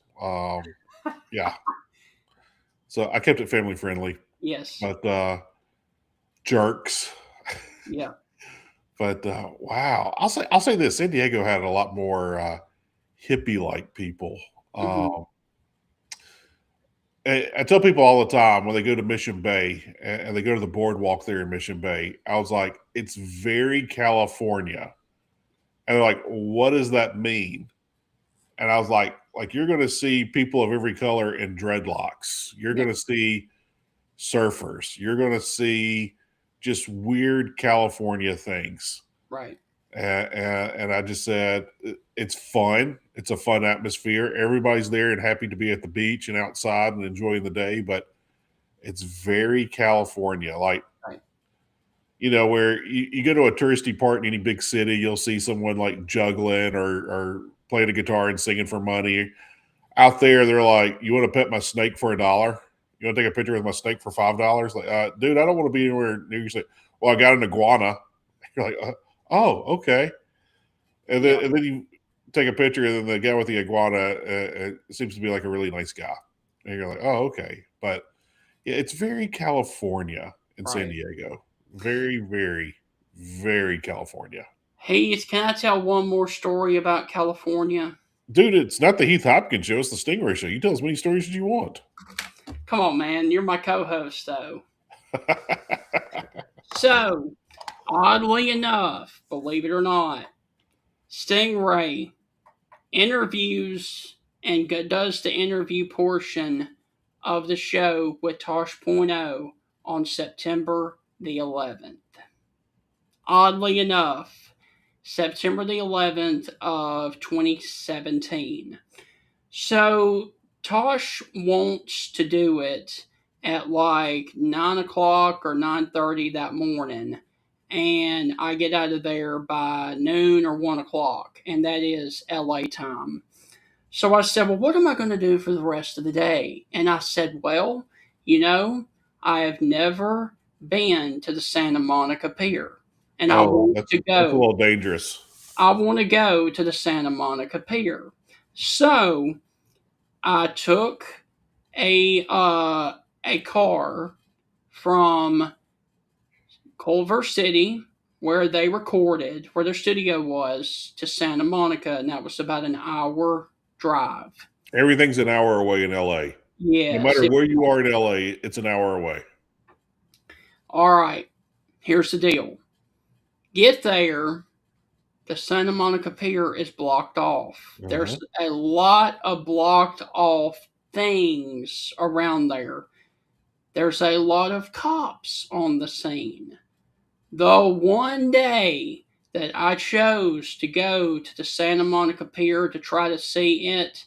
Yeah. So I kept it family friendly. Yes. But jerks. Yeah. But wow, I'll say this: San Diego had a lot more hippie like people. I tell people all the time when they go to Mission Bay and they go to the boardwalk there in Mission Bay, I was like, it's very California. And they're like, what does that mean? And I was like you're going to see people of every color in dreadlocks. You're going to see surfers. You're going to see just weird California things. Right. And I just said, it's fun. It's a fun atmosphere. Everybody's there and happy to be at the beach and outside and enjoying the day, but it's very California. Like, right. Where you go to a touristy part in any big city, you'll see someone like juggling or playing a guitar and singing for money. Out there, they're like, you want to pet my snake for $1? You want to take a picture with my snake for $5? Like, dude, I don't want to be anywhere near your snake. Well, I got an iguana. You're like, oh, okay. And then you take a picture, and then the guy with the iguana seems to be like a really nice guy. And you're like, oh, okay. But yeah, it's very California in San Diego. Very, very, very California. Hey, can I tell one more story about California? Dude, it's not the Heath Hopkins show. It's the Stingray Show. You tell as many stories as you want. Come on, man. You're my co-host, though. So, oddly enough, believe it or not, Stingray interviews and does the interview portion of the show with Tosh Point oh on September the 11th. Oddly enough, September the 11th of 2017. So Tosh wants to do it at like 9 o'clock or 9:30 that morning, and I get out of there by noon or 1 o'clock, and that is LA time. So I said, well, what am I going to do for the rest of the day? And I said, well, I have never been to the Santa Monica Pier, and I want that's to a go. little dangerous. I want to go to the Santa Monica Pier. So I took a car from Culver City, where they recorded, where their studio was, to Santa Monica, and that was about an hour drive. Everything's an hour away in LA. Yes. No matter where you are in LA, it's an hour away. All right. Here's the deal. Get there. The Santa Monica Pier is blocked off. There's a lot of blocked off things around there. There's a lot of cops on the scene. The one day that I chose to go to the Santa Monica Pier to try to see it,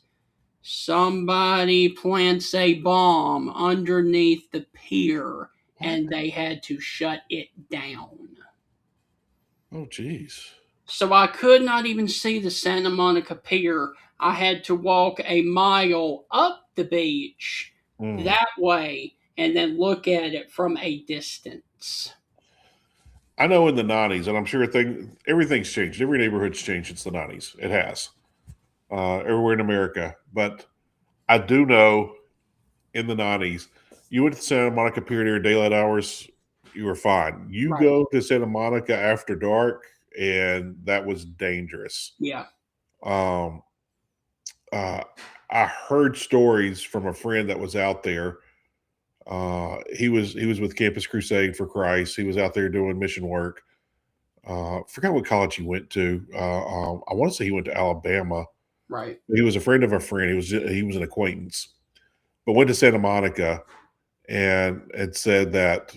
somebody plants a bomb underneath the pier, and they had to shut it down. Oh, jeez. So I could not even see the Santa Monica Pier. I had to walk a mile up the beach that way and then look at it from a distance. I know in the 90s, and I'm sure everything's changed. Every neighborhood's changed since the 90s. It has. Everywhere in America. But I do know in the 90s, you went to Santa Monica Pier during daylight hours, you were fine. You go to Santa Monica after dark, and that was dangerous. Yeah. I heard stories from a friend that was out there. He was with Campus Crusade for Christ. He was out there doing mission work. Forgot what college he went to. I want to say he went to Alabama. Right. He was a friend of a friend. He was an acquaintance, but went to Santa Monica and said that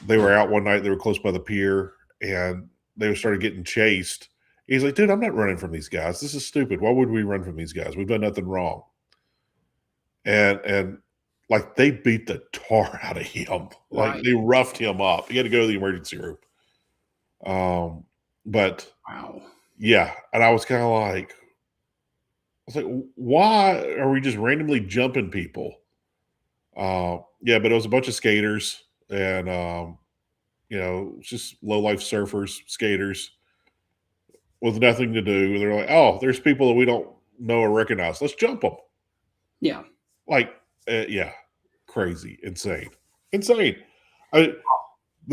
they were out one night. They were close by the pier, and they started getting chased. He's like, dude, I'm not running from these guys. This is stupid. Why would we run from these guys? We've done nothing wrong. And like they beat the tar out of him. Like they roughed him up. He had to go to the emergency room. But wow. Yeah. And I was kind of like, why are we just randomly jumping people? Yeah, but it was a bunch of skaters and, just low life surfers, skaters with nothing to do. They're like, oh, there's people that we don't know or recognize. Let's jump them. Yeah. Yeah. Crazy. Insane. The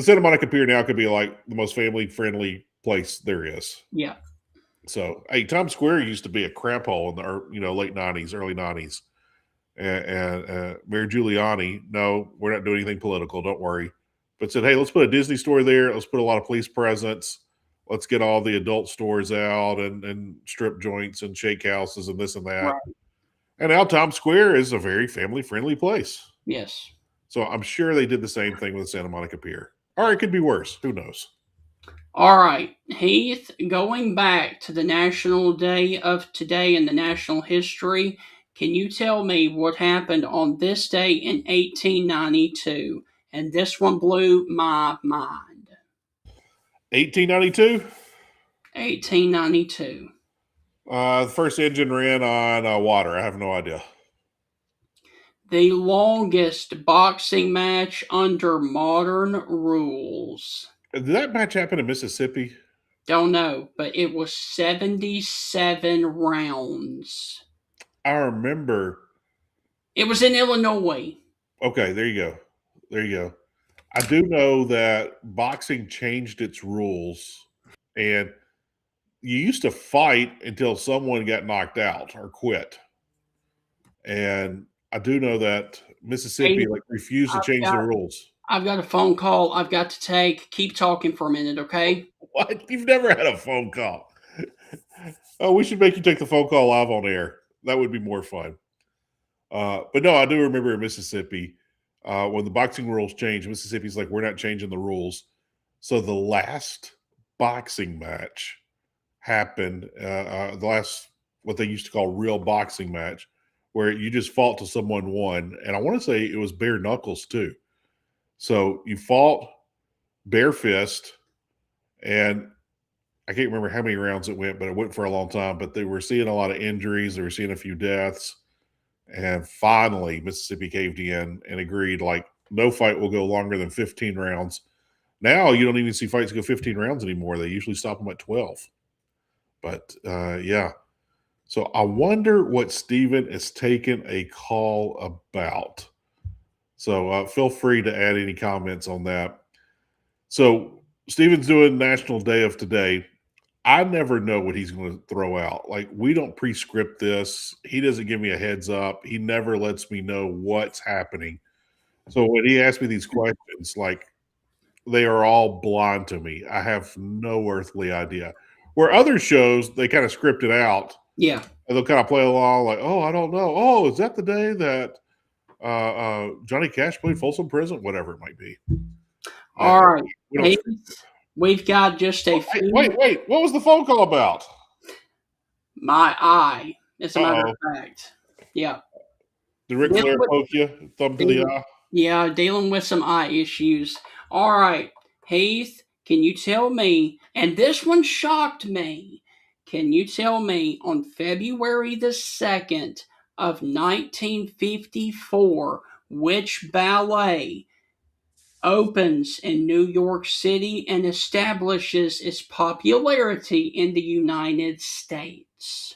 Santa Monica Pier now could be like the most family friendly place there is. Yeah. So, hey, Times Square used to be a crap hole in the late 90s, early 90s. And Mayor Giuliani, no, we're not doing anything political, don't worry. But said, hey, let's put a Disney store there. Let's put a lot of police presence. Let's get all the adult stores out and strip joints and shake houses and this and that. Right. And now Times Square is a very family-friendly place. Yes. So I'm sure they did the same thing with Santa Monica Pier. Or it could be worse. Who knows? All right, Heath, going back to the National Day of today in the national history, can you tell me what happened on this day in 1892? And this one blew my mind. 1892? 1892. The first engine ran on water. I have no idea. The longest boxing match under modern rules. Did that match happen in Mississippi? Don't know, but it was 77 rounds. I remember. It was in Illinois. Okay, there you go. I do know that boxing changed its rules, and you used to fight until someone got knocked out or quit. And I do know that Mississippi refused to change the rules. I've got a phone call I've got to take. Keep talking for a minute, okay? What? You've never had a phone call. Oh, we should make you take the phone call live on air. That would be more fun. But no, I do remember in Mississippi, when the boxing rules changed, Mississippi's like, we're not changing the rules. So the last boxing match happened, the last, what they used to call real boxing match, where you just fought till someone won. And I want to say it was bare knuckles too. So you fought bare fist, and I can't remember how many rounds it went, but it went for a long time. But they were seeing a lot of injuries. They were seeing a few deaths. And finally, Mississippi caved in and agreed, like, no fight will go longer than 15 rounds. Now you don't even see fights go 15 rounds anymore. They usually stop them at 12. But, yeah. So I wonder what Steven is taking a call about. So feel free to add any comments on that. So Steven's doing National Day of Today. I never know what he's going to throw out. Like, we don't pre-script this. He doesn't give me a heads up. He never lets me know what's happening. So when he asks me these questions, like, they are all blind to me. I have no earthly idea. Where other shows, they kind of script it out. Yeah. And they'll kind of play along like, oh, I don't know. Oh, is that the day that Johnny Cash played Folsom Prison? Whatever it might be. All right. We've got just a few. Wait. What was the phone call about? My eye, as a matter of fact. Yeah. Did Ric Flair poke you? Thumb to the eye? Yeah, dealing with some eye issues. All right. Heath, can you tell me, and this one shocked me, can you tell me on February the 2nd of 1954, which ballet opens in New York City and establishes its popularity in the United States?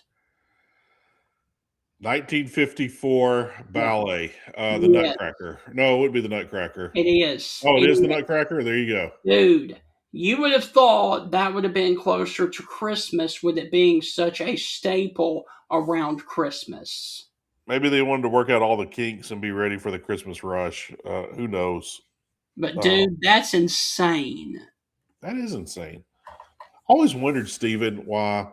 1954 ballet, the Nutcracker. No, it would be the Nutcracker. It is. Oh, it is the Nutcracker? There you go. Dude, you would have thought that would have been closer to Christmas with it being such a staple around Christmas. Maybe they wanted to work out all the kinks and be ready for the Christmas rush. Who knows? But, dude, that's insane. That is insane. I always wondered, Steven, why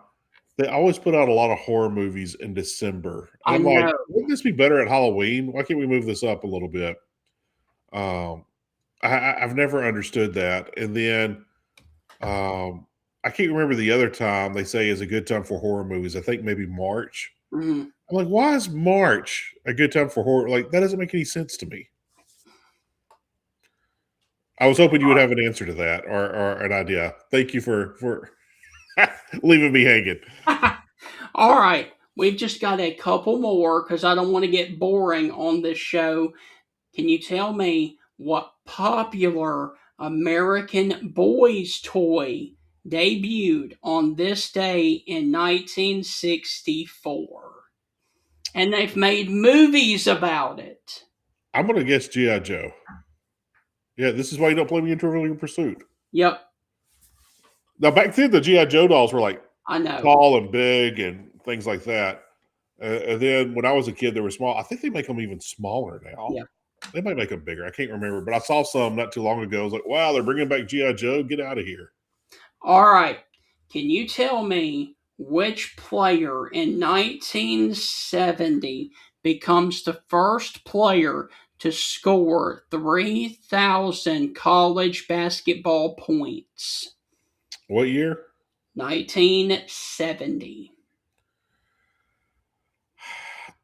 they always put out a lot of horror movies in December. I'm like, wouldn't this be better at Halloween? Why can't we move this up a little bit? I've never understood that. And then I can't remember the other time they say is a good time for horror movies. I think maybe March. Mm-hmm. I'm like, why is March a good time for horror? Like, that doesn't make any sense to me. I was hoping you would have an answer to that or an idea. Thank you for leaving me hanging. All right. We've just got a couple more because I don't want to get boring on this show. Can you tell me what popular American boys' toy debuted on this day in 1964? And they've made movies about it. I'm going to guess G.I. Joe. Yeah, this is why you don't play me in Trivial Pursuit. Yep. Now, back then, the G.I. Joe dolls were like tall and big and things like that. And then when I was a kid, they were small. I think they make them even smaller now. Yeah. They might make them bigger. I can't remember. But I saw some not too long ago. I was like, wow, they're bringing back G.I. Joe. Get out of here. All right. Can you tell me which player in 1970 becomes the first player to score 3,000 college basketball points? What year? 1970.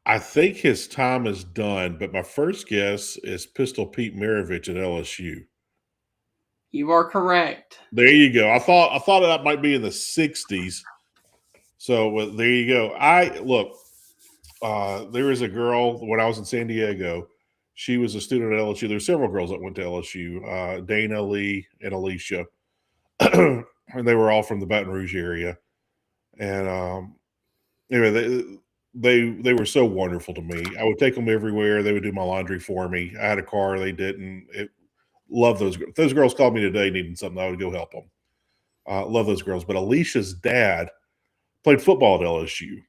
I think his time is done, but my first guess is Pistol Pete Maravich at LSU. You are correct. There you go. I thought that might be in the 60s. So there you go. There was a girl when I was in San Diego. She was a student at LSU. There were several girls that went to LSU, Dana, Lee, and Alicia. And they were all from the Baton Rouge area. And anyway, they were so wonderful to me. I would take them everywhere. They would do my laundry for me. I had a car. They didn't. Love those girls. If those girls called me today needing something, I would go help them. Love those girls. But Alicia's dad played football at LSU,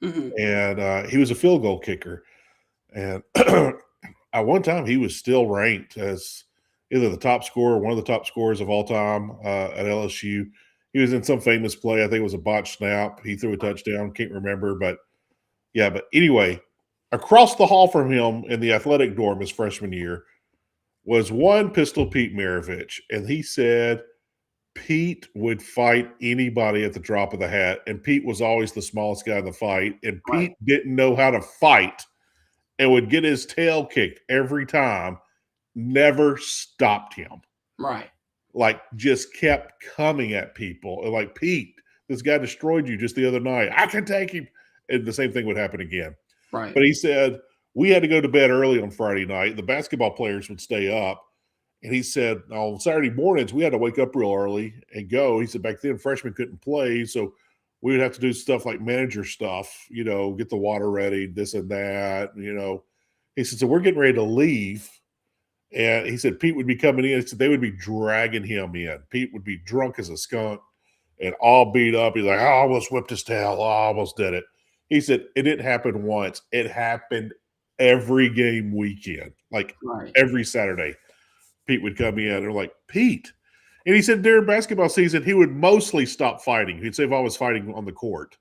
Hmm. and he was a field goal kicker. And at one time, he was still ranked as either the top scorer, one of the top scorers of all time at LSU. He was in some famous play. I think it was a botched snap. He threw a touchdown. Can't remember, but yeah. But anyway, across the hall from him in the athletic dorm his freshman year was one Pistol Pete Maravich, and he said Pete would fight anybody at the drop of the hat, and Pete was always the smallest guy in the fight, and Pete Right. didn't know how to fight and would get his tail kicked every time, never stopped him. Right. Like, just kept coming at people. And like, Pete, this guy destroyed you just the other night. I can take him. And the same thing would happen again. Right. But he said, we had to go to bed early on Friday night. The basketball players would stay up. And he said, on Saturday mornings, we had to wake up real early and go. He said, back then, freshmen couldn't play. So we would have to do stuff like manager stuff, get the water ready, this and that, He said, so we're getting ready to leave. And he said, Pete would be coming in. He said, they would be dragging him in. Pete would be drunk as a skunk and all beat up. He's like, I almost whipped his tail. I almost did it. He said, it didn't happen once. It happened every game weekend, like Right. every Saturday. Pete would come in. They're like, Pete. And he said during basketball season, he would mostly stop fighting. He'd say if I was fighting on the court.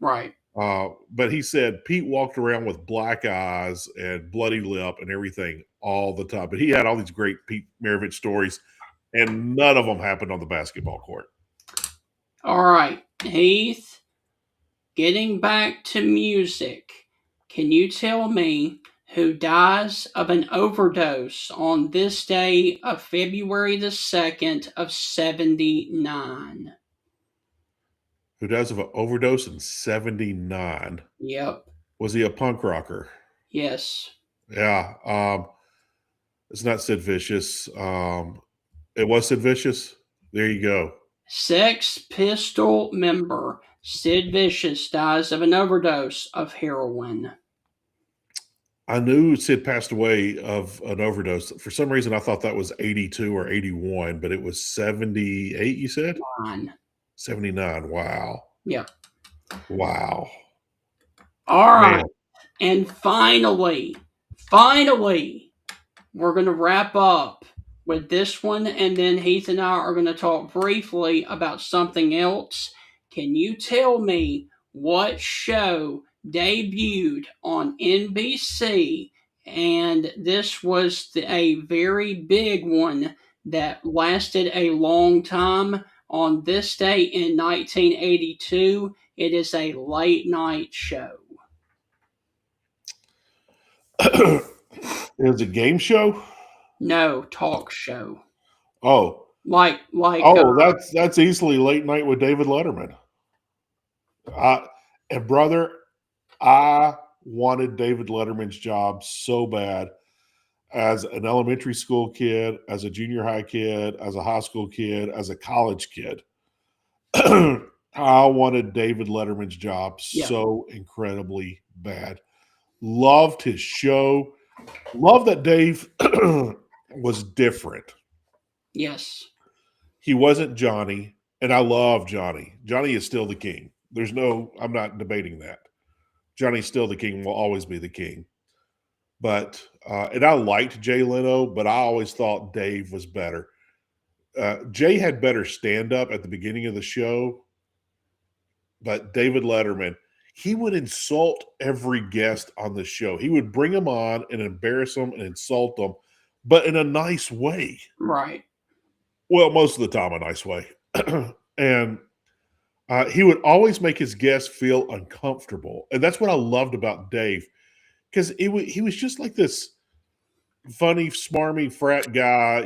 Right. But he said Pete walked around with black eyes and bloody lip and everything all the time. But he had all these great Pete Maravich stories, and none of them happened on the basketball court. All right, Heath, getting back to music, can you tell me who dies of an overdose on this day of February the 2nd of 79? Who dies of an overdose in 79? Yep. Was he a punk rocker? Yes. Yeah. It's not Sid Vicious. It was Sid Vicious. There you go. Sex Pistol member Sid Vicious dies of an overdose of heroin. I knew Sid passed away of an overdose. For some reason, I thought that was 82 or 81, but it was 78, you said? 79. Wow. Yeah. Wow. All right. Man. And finally, we're going to wrap up with this one, and then Heath and I are going to talk briefly about something else. Can you tell me what show debuted on NBC? And this was a very big one that lasted a long time. On this day in 1982, it is a late night show. It was a game show? No, talk show. Oh. Like that's easily Late Night with David Letterman. And brother, I wanted David Letterman's job so bad as an elementary school kid, as a junior high kid, as a high school kid, as a college kid. I wanted David Letterman's job so incredibly bad. Loved his show. Loved that Dave was different. Yes. He wasn't Johnny, and I love Johnny. Johnny is still the king. I'm not debating that. Johnny's still the king, will always be the king. But, and I liked Jay Leno, but I always thought Dave was better. Jay had better stand-up at the beginning of the show, but David Letterman, he would insult every guest on the show. He would bring them on and embarrass them and insult them, but in a nice way. Right. Well, most of the time a nice way. And he would always make his guests feel uncomfortable. And that's what I loved about Dave, because he was just like this funny, smarmy frat guy,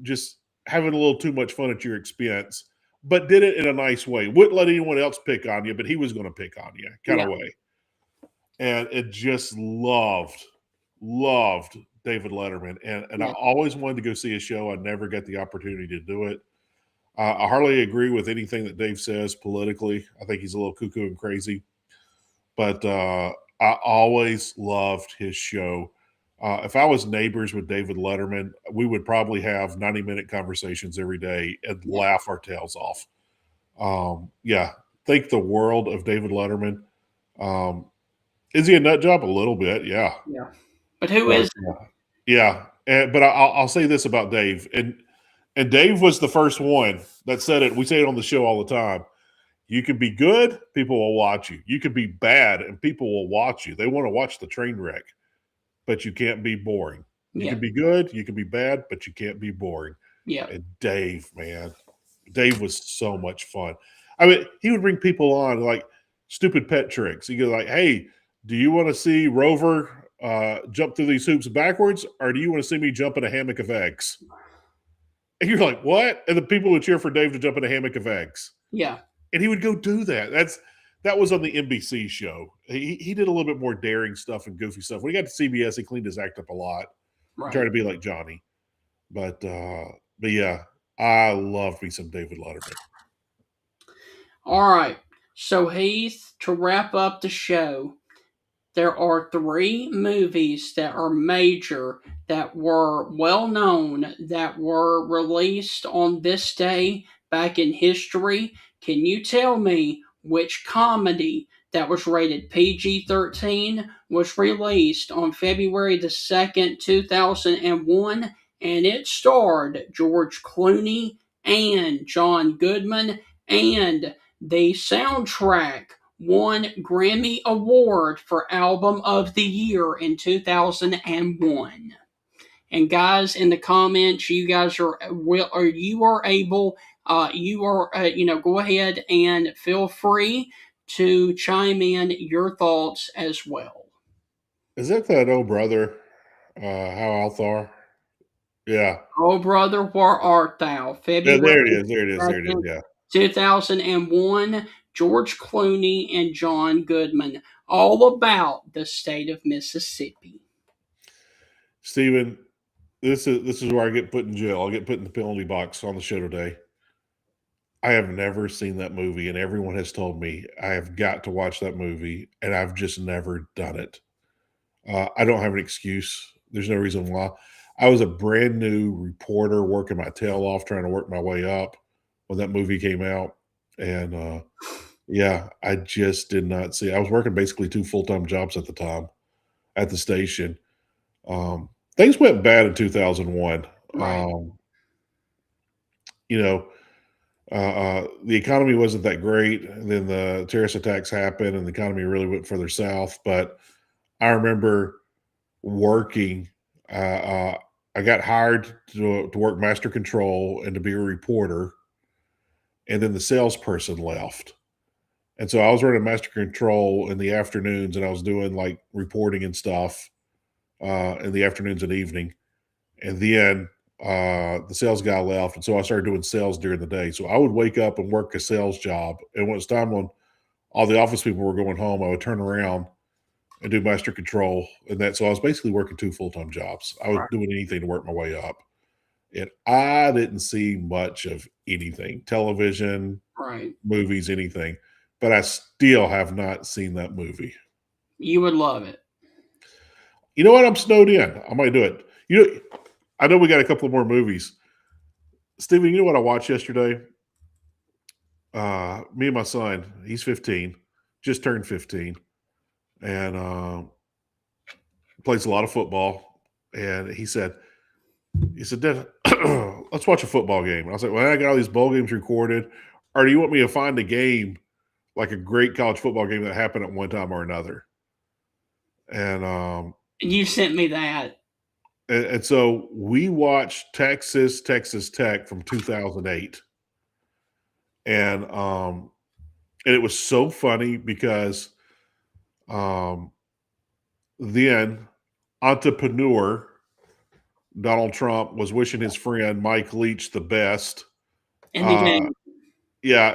just having a little too much fun at your expense, but did it in a nice way. Wouldn't let anyone else pick on you, but he was going to pick on you kind of way. And it just loved David Letterman. And I always wanted to go see a show. I never got the opportunity to do it. I hardly agree with anything that Dave says politically. I think he's a little cuckoo and crazy. But I always loved his show. If I was neighbors with David Letterman, we would probably have 90-minute conversations every day and laugh our tails off. Yeah, think the world of David Letterman. Is he a nut job? A little bit, yeah. Yeah. But who But, is? yeah, but I'll say this about Dave, and Dave was the first one that said it. We say it on the show all the time. You can be good, people will watch you. You can be bad, and people will watch you. They want to watch the train wreck, but you can't be boring. You Yeah. can be good, you can be bad, but you can't be boring. Yeah. And Dave, man, Dave was so much fun. I mean, he would bring people on like stupid pet tricks. He'd go like, "Hey, do you want to see Rover jump through these hoops backwards, or do you want to see me jump in a hammock of eggs?" And you're like, "What?" And the people would cheer for Dave to jump in a hammock of eggs. Yeah. And he would go do that. That was on the NBC show. He did a little bit more daring stuff and goofy stuff. When he got to CBS, he cleaned his act up a lot. Right. Trying to be like Johnny. But yeah, I love me some David Letterman. All right. So, Heath, to wrap up the show, there are 3 movies that are major, that were well known, that were released on this day back in history. Can you tell me which comedy that was rated PG-13 was released on February the 2nd, 2001, and it starred George Clooney and John Goodman, and the soundtrack won Grammy Award for Album of the Year in 2001. And guys, in the comments, you guys are able, go ahead and feel free to chime in your thoughts as well. Is that "Oh Brother, How Althar"? Yeah. Oh brother, where art thou? Yeah, February there it is. Yeah. 2001, George Clooney and John Goodman, all about the state of Mississippi. Steven, this is where I get put in jail. I'll get put in the penalty box on the show today. I have never seen that movie, and everyone has told me I have got to watch that movie, and I've just never done it. I don't have an excuse. There's no reason why. I was a brand new reporter working my tail off, trying to work my way up when that movie came out. And yeah, I just did not see. I was working basically 2 full-time jobs at the time at the station. Things went bad in 2001. Right. The economy wasn't that great. And then the terrorist attacks happened, and the economy really went further south. But I remember working. I got hired to work master control and to be a reporter, and then the salesperson left. And so I was running master control in the afternoons, and I was doing like reporting and stuff in the afternoons and evening. And then the sales guy left, and so I started doing sales during the day. So I would wake up and work a sales job, and when it's time when all the office people were going home, I would turn around and do master control, and that. So I was basically working 2 full-time jobs. I was doing anything to work my way up, and I didn't see much of anything, television, Right. movies, anything. But I still have not seen that movie. You would love it. You know what? I'm snowed in. I might do it. I know we got a couple of more movies. Steven, you know what I watched yesterday? Me and my son, he's 15, just turned 15, and plays a lot of football. And he said, Dad, let's watch a football game. And I was like, well, I got all these bowl games recorded. Or do you want me to find a game, like a great college football game that happened at one time or another? And you sent me that. And so we watched Texas Tech from 2008. And it was so funny because then entrepreneur Donald Trump was wishing his friend Mike Leach the best. In the game. Yeah,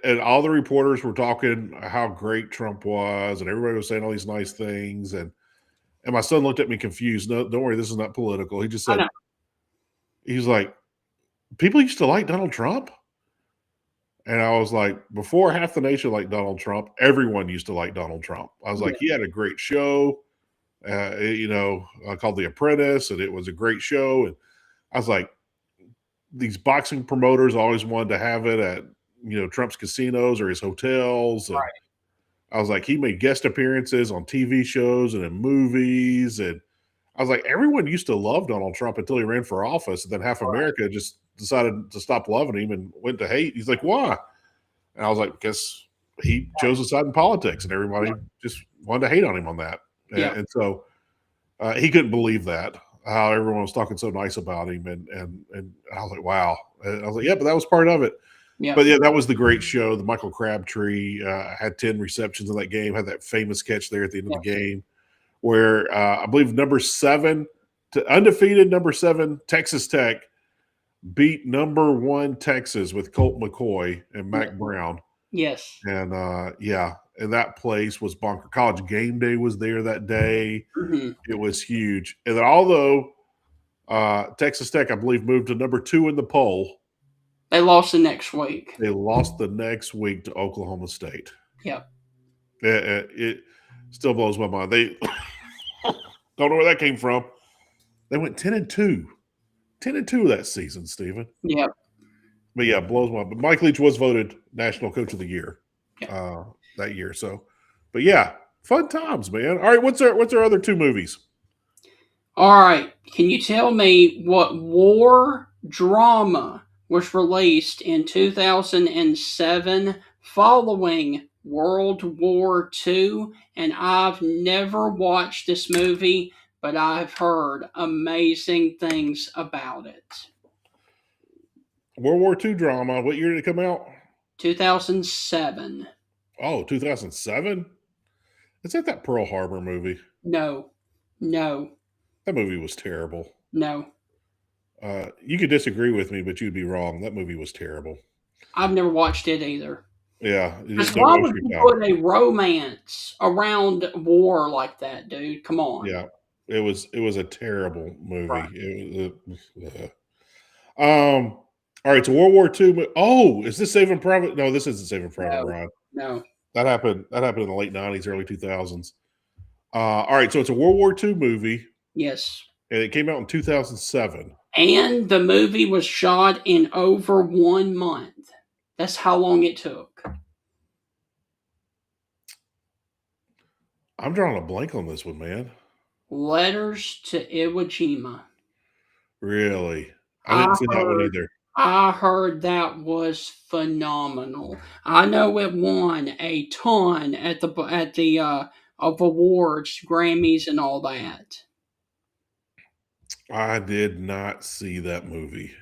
and all the reporters were talking how great Trump was, and everybody was saying all these nice things. And my son looked at me confused. No, don't worry, this is not political. He just said, he's like, people used to like Donald Trump? And I was like, before half the nation liked Donald Trump, everyone used to like Donald Trump. I was like, he had a great show. called The Apprentice, and it was a great show. And I was like, these boxing promoters always wanted to have it at, Trump's casinos or his hotels. And I was like, he made guest appearances on TV shows and in movies. And I was like, everyone used to love Donald Trump until he ran for office. And then half America just decided to stop loving him and went to hate. He's like, why? And I was like, because he chose a side in politics and everybody just wanted to hate on him on that. And so he couldn't believe that, how everyone was talking so nice about him. And I was like, wow. And I was like, yeah, but that was part of it. Yeah. But yeah, that was the great show. The Michael Crabtree had 10 receptions in that game, had that famous catch there at the end of the game where I believe undefeated number 7 Texas Tech beat number 1 Texas with Colt McCoy and Mac Brown. Yes. And and that place was bonker. College Game Day was there that day. Mm-hmm. It was huge. And then although Texas Tech, I believe, moved to number 2 in the poll, they lost the next week. They lost the next week to Oklahoma State. Yep. It still blows my mind. They don't know where that came from. They went 10-2. 10-2 that season, Stephen. Yep. But yeah, blows my mind. But Mike Leach was voted National Coach of the Year that year. So, but yeah, fun times, man. All right, what's our other 2 movies? All right. Can you tell me what war drama was released in 2007 following World War II? And I've never watched this movie, but I've heard amazing things about it. World War II drama. What year did it come out? 2007. Oh, 2007? Is that Pearl Harbor movie? No. That movie was terrible. No. You could disagree with me, but you'd be wrong. That movie was terrible. I've never watched it either. Yeah. Why would you put a romance around war like that, dude? Come on. Yeah. It was a terrible movie. Right. All right, so World War II. Oh, is this Saving Private? No, this isn't Saving Private Ryan. No. That happened in the late 90s, early 2000s. All right, so it's a World War II movie. Yes. And it came out in 2007. And the movie was shot in over 1 month. That's how long it took. I'm drawing a blank on this one, man. Letters to Iwo Jima. Really? I didn't see that one either. I heard that was phenomenal. I know it won a ton at the of awards, Grammys, and all that. I did not see that movie.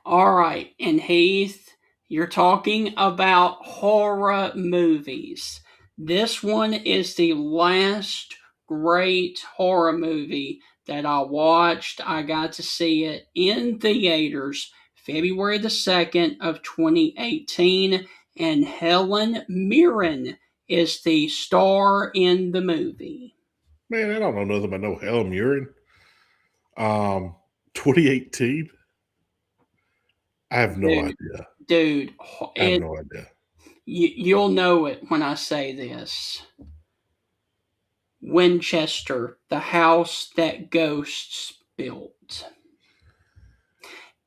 All right, and Heath, you're talking about horror movies. This one is the last great horror movie that I watched. I got to see it in theaters February the 2nd of 2018, and Helen Mirren is the star in the movie. Man, I don't know nothing about no Helen Mirren. 2018? I have no idea. Dude, I have no idea. You'll know it when I say this. Winchester, the house that ghosts built.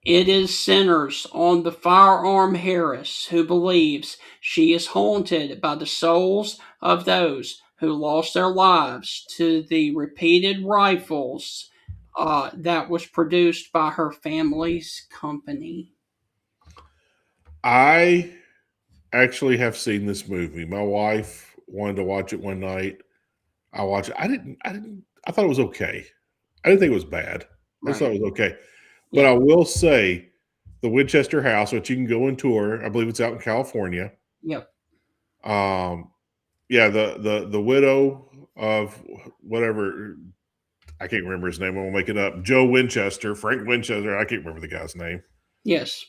It centers on the firearm Harris, who believes she is haunted by the souls of those who lost their lives to the repeated rifles that was produced by her family's company. I actually have seen this movie. My wife wanted to watch it one night. I watched it. I thought it was okay. I didn't think it was bad. I just thought it was okay. But I will say the Winchester House, which you can go and tour, I believe it's out in California. Yep. The widow of whatever, I can't remember his name. I'm gonna make it up. Joe Winchester, Frank Winchester. I can't remember the guy's name. Yes.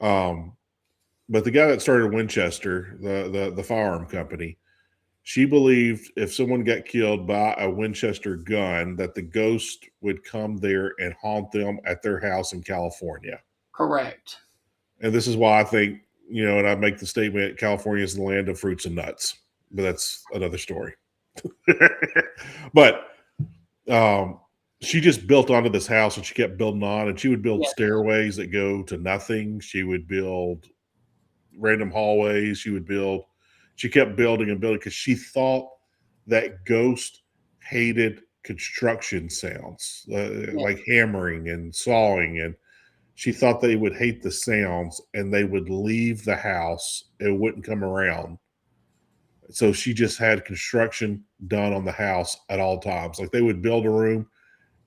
But the guy that started Winchester, the firearm company, she believed if someone got killed by a Winchester gun, that the ghost would come there and haunt them at their house in California. Correct. And this is why I think, and I make the statement, California is the land of fruits and nuts. But that's another story. But she just built onto this house and she kept building on, and she would build Yes. stairways that go to nothing. She would build random hallways. She kept building and building because she thought that ghost hated construction sounds, like hammering and sawing. And she thought they would hate the sounds and they would leave the house and wouldn't come around. So she just had construction done on the house at all times. Like they would build a room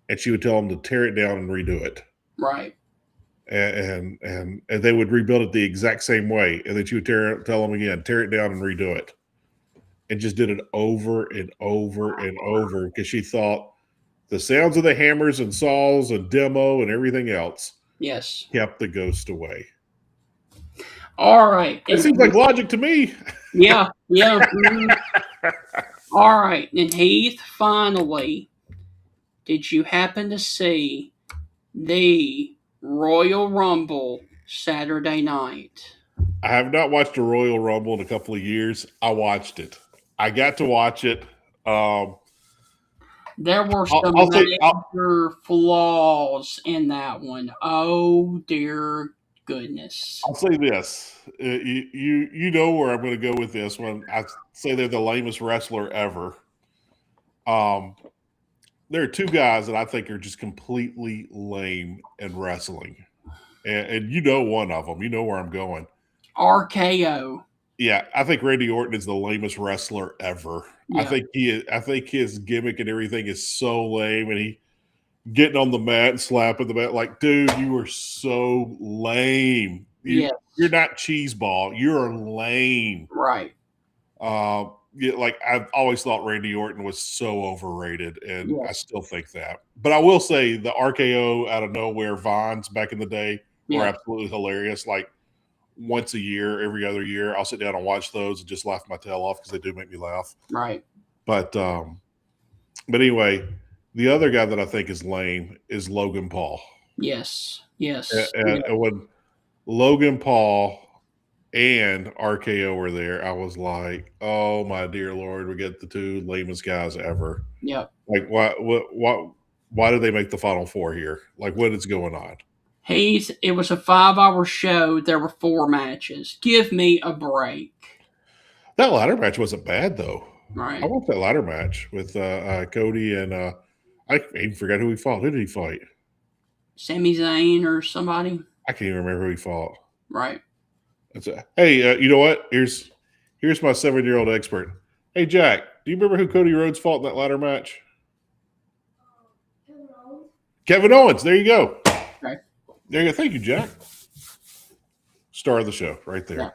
and she would tell them to tear it down and redo it. Right. And they would rebuild it the exact same way. And then she would tell them again, tear it down and redo it. And just did it over and over and over because she thought the sounds of the hammers and saws and demo and everything else Yes. kept the ghost away. All right. It seems like logic to me. Yeah. All right. And Heath, finally, did you happen to see the Royal Rumble Saturday night? I have not watched a Royal Rumble in a couple of years. I watched it. I got to watch it. There were some major flaws in that one. Oh, dear goodness. I'll say this. You know where I'm going to go with this when I say they're the lamest wrestler ever. There are two guys that I think are just completely lame in wrestling. And you know one of them. You know where I'm going. RKO. Yeah, I think Randy Orton is the lamest wrestler ever. Yeah. I think his gimmick and everything is so lame, and he getting on the mat and slapping the mat like, dude, you are so lame. You're not cheeseball. You're lame. Right. Like I've always thought Randy Orton was so overrated, and I still think that. But I will say the RKO out of nowhere Vines back in the day were absolutely hilarious. Like once a year, every other year, I'll sit down and watch those and just laugh my tail off because they do make me laugh. Right. But anyway, the other guy that I think is lame is Logan Paul. Yes. And when Logan Paul and RKO were there, I was like, oh my dear Lord, we get the two lamest guys ever. Yep. Like why did they make the Final Four here? Like what is going on? It was a 5-hour show. There were 4 matches. Give me a break. That ladder match wasn't bad though. Right. I watched that ladder match with Cody and I even forgot who he fought. Who did he fight? Sami Zayn or somebody? I can't even remember who he fought. Right. Hey, you know what? Here's my 7-year-old expert. Hey, Jack, do you remember who Cody Rhodes fought in that ladder match? Kevin Owens. There you go. Okay. There you go. Thank you, Jack. Star of the show right there. Yeah.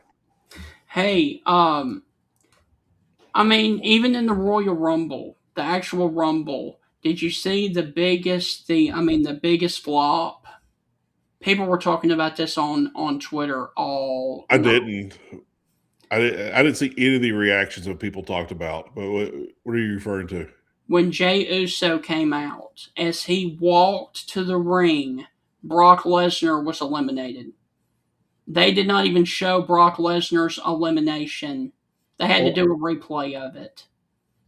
Hey, I mean, even in the Royal Rumble, the actual Rumble, did you see the biggest flop? People were talking about this on Twitter all I night. didn't see any of the reactions that people talked about. But what are you referring to? When Jey Uso came out, as he walked to the ring, Brock Lesnar was eliminated. They did not even show Brock Lesnar's elimination. They had to do a replay of it.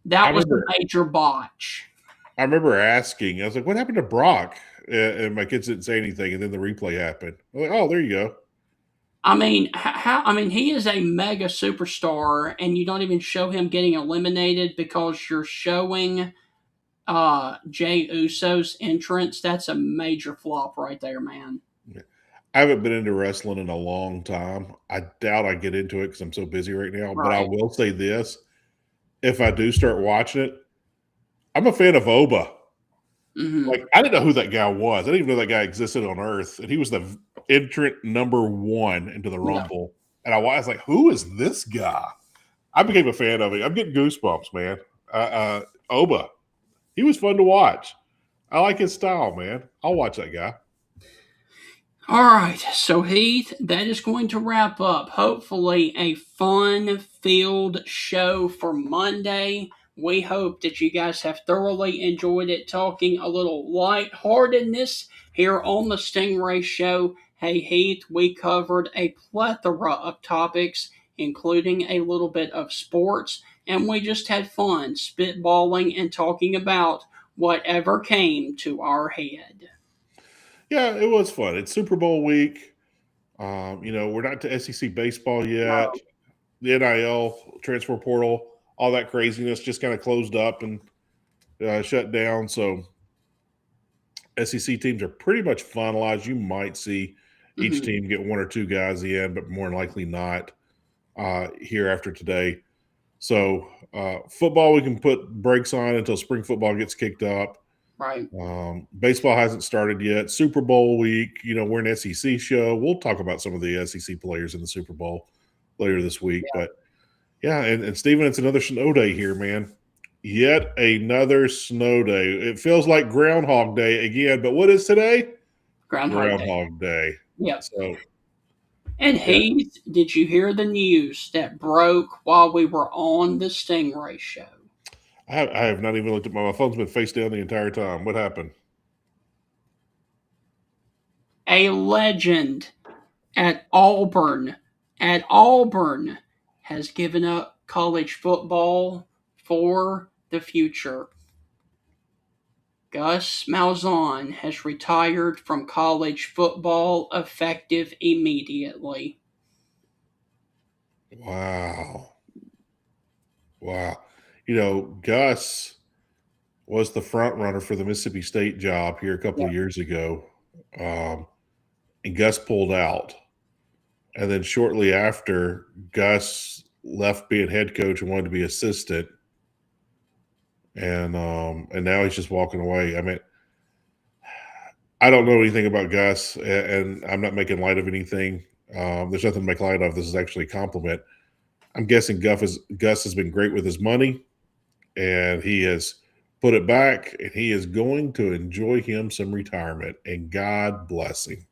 That was a major botch. I remember asking, I was like, what happened to Brock? And my kids didn't say anything, and then the replay happened. I'm like, oh, there you go. I mean, he is a mega superstar, and you don't even show him getting eliminated because you're showing Jey Uso's entrance. That's a major flop right there, man. I haven't been into wrestling in a long time. I doubt I get into it because I'm so busy right now. Right. But I will say this. If I do start watching it, I'm a fan of Oba. Mm-hmm. Like, I didn't know who that guy was. I didn't even know that guy existed on Earth. And he was the entrant number 1 into the Rumble. Yeah. And I was like, who is this guy? I became a fan of him. I'm getting goosebumps, man. Oba. He was fun to watch. I like his style, man. I'll watch that guy. All right, so Heath, that is going to wrap up, hopefully, a fun-filled show for Monday. We hope that you guys have thoroughly enjoyed it, talking a little lightheartedness here on the Stingray Show. Hey, Heath, we covered a plethora of topics, including a little bit of sports, and we just had fun spitballing and talking about whatever came to our head. Yeah, it was fun. It's Super Bowl week. We're not to SEC baseball yet. The NIL transfer portal, all that craziness just kind of closed up and shut down. So SEC teams are pretty much finalized. You might see each team get one or two guys in, but more than likely not here after today. So football, we can put brakes on until spring football gets kicked up. Right. Baseball hasn't started yet. Super Bowl week, we're an SEC show. We'll talk about some of the SEC players in the Super Bowl later this week. Yeah. But yeah, and Steven, it's another snow day here, man. Yet another snow day. It feels like Groundhog Day again, but what is today? Groundhog Day. Yep. So, and Heath, did you hear the news that broke while we were on the Stingray Show? I have not even looked at my phone's been face down the entire time. What happened? A legend at Auburn has given up college football for the future. Gus Malzahn has retired from college football effective immediately. Wow. Gus was the front runner for the Mississippi State job here a couple of years ago. And Gus pulled out. And then shortly after, Gus left being head coach and wanted to be assistant. And now he's just walking away. I mean, I don't know anything about Gus, and I'm not making light of anything. There's nothing to make light of. This is actually a compliment. I'm guessing Gus has been great with his money, and he has put it back, and he is going to enjoy him some retirement, and God bless him.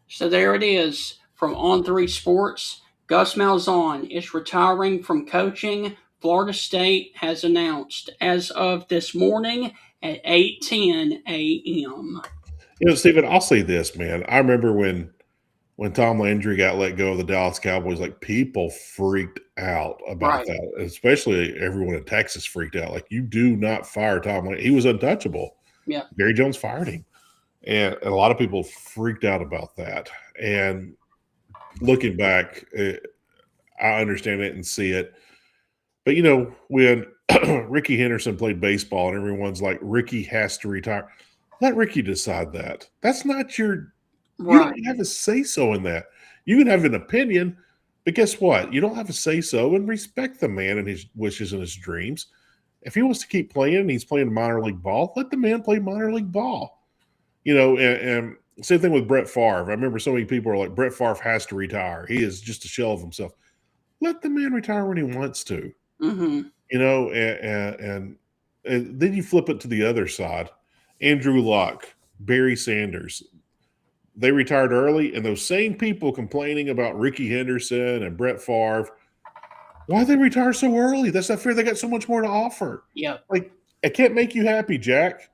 So there it is. From On3 Sports, Gus Malzahn is retiring from coaching. Florida State has announced as of this morning at 8:10 a.m. Stephen, I'll say this, man. I remember when Tom Landry got let go of the Dallas Cowboys, like people freaked out about that. Especially everyone in Texas freaked out. Like, you do not fire Tom Landry. He was untouchable. Yeah. Jerry Jones fired him. And a lot of people freaked out about that. And looking back, I understand it and see it. But, when Ricky Henderson played baseball and everyone's like, Ricky has to retire, let Ricky decide that. That's not your – you don't have a say-so in that. You can have an opinion, but guess what? You don't have a say-so, and respect the man and his wishes and his dreams. If he wants to keep playing and he's playing minor league ball, let the man play minor league ball. And same thing with Brett Favre. I remember so many people are like, Brett Favre has to retire. He is just a shell of himself. Let the man retire when he wants to. Mm-hmm. And then you flip it to the other side. Andrew Luck, Barry Sanders, they retired early, and those same people complaining about Ricky Henderson and Brett Favre, why they retire so early? That's not fair. They got so much more to offer. Yeah. Like, I can't make you happy, Jack.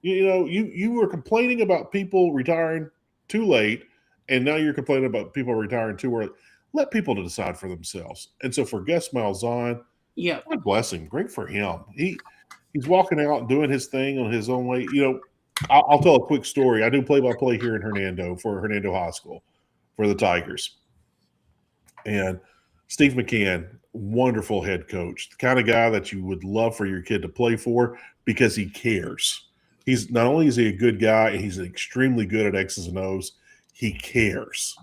You were complaining about people retiring too late, and now you're complaining about people retiring too early. Let people decide for themselves. And so for Gus Malzahn, God bless him. Great for him. He's walking out and doing his thing on his own way. I'll tell a quick story. I do play-by-play here in Hernando for Hernando High School for the Tigers. And Steve McCann, wonderful head coach, the kind of guy that you would love for your kid to play for because he cares. He's not only is he a good guy, and he's extremely good at X's and O's, he cares.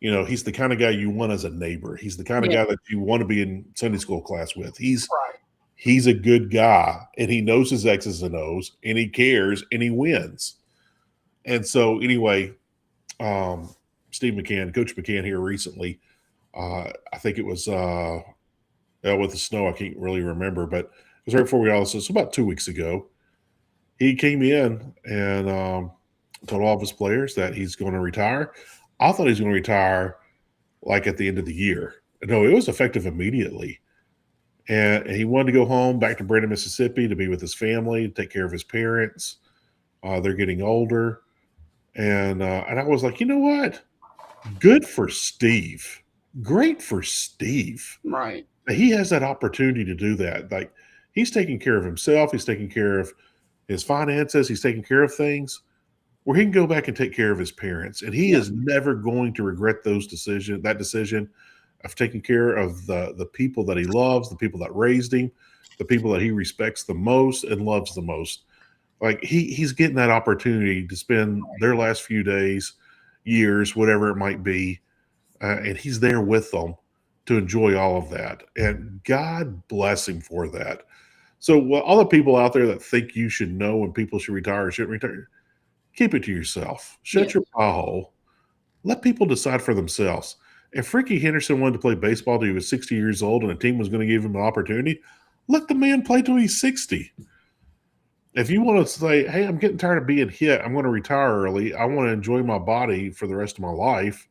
He's the kind of guy you want as a neighbor. He's the kind of guy that you want to be in Sunday school class with. He's a good guy, and he knows his X's and O's, and he cares, and he wins. And so anyway, Steve McCann, Coach McCann here recently, I think it was with the snow, I can't really remember, but it was right before we all this, about 2 weeks ago. He came in and told all of his players that he's going to retire. I thought he was going to retire like at the end of the year. No, it was effective immediately. And he wanted to go home back to Brandon, Mississippi to be with his family, take care of his parents. They're getting older. And I was like, you know what? Good for Steve. Great for Steve. Right. He has that opportunity to do that. Like, he's taking care of himself. He's taking care of his finances, he's taking care of things where he can go back and take care of his parents. And he is never going to regret that decision of taking care of the people that he loves, the people that raised him, the people that he respects the most and loves the most. Like he's getting that opportunity to spend their last few days, years, whatever it might be, and he's there with them to enjoy all of that. And God bless him for that. So all the people out there that think you should know when people should retire or shouldn't retire, keep it to yourself. Shut your pie hole. Let people decide for themselves. If Ricky Henderson wanted to play baseball till he was 60 years old and a team was going to give him an opportunity, let the man play till he's 60. If you want to say, hey, I'm getting tired of being hit, I'm going to retire early, I want to enjoy my body for the rest of my life,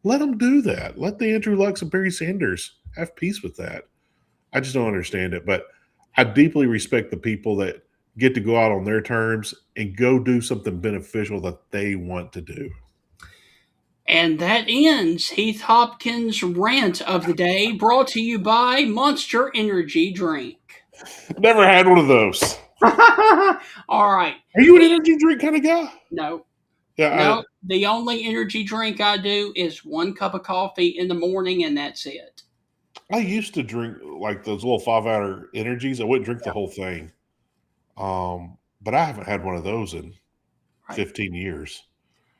let them do that. Let the Andrew Lucks and Barry Sanders have peace with that. I just don't understand it. But I deeply respect the people that get to go out on their terms and go do something beneficial that they want to do. And that ends Heath Hopkins' rant of the day, brought to you by Monster Energy Drink. Never had one of those. All right. Are you an energy drink kind of guy? No. Yeah. No, the only energy drink I do is 1 cup of coffee in the morning, and that's it. I used to drink like those little 5-hour energies. I wouldn't drink the whole thing. But I haven't had one of those in 15 years.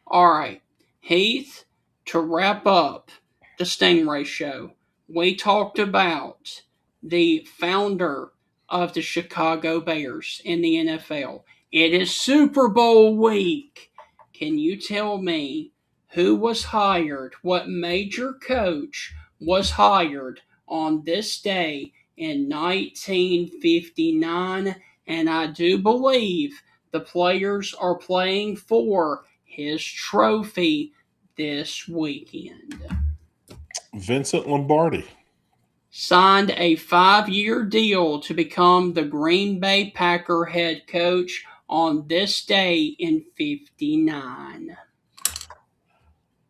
All right. Heath, to wrap up the Stingray Show, we talked about the founder of the Chicago Bears in the NFL. It is Super Bowl week. Can you tell me who was hired, what major coach was hired on this day in 1959? And I do believe the players are playing for his trophy this weekend. Vincent Lombardi. Signed a 5-year deal to become the Green Bay Packer head coach on this day in 59.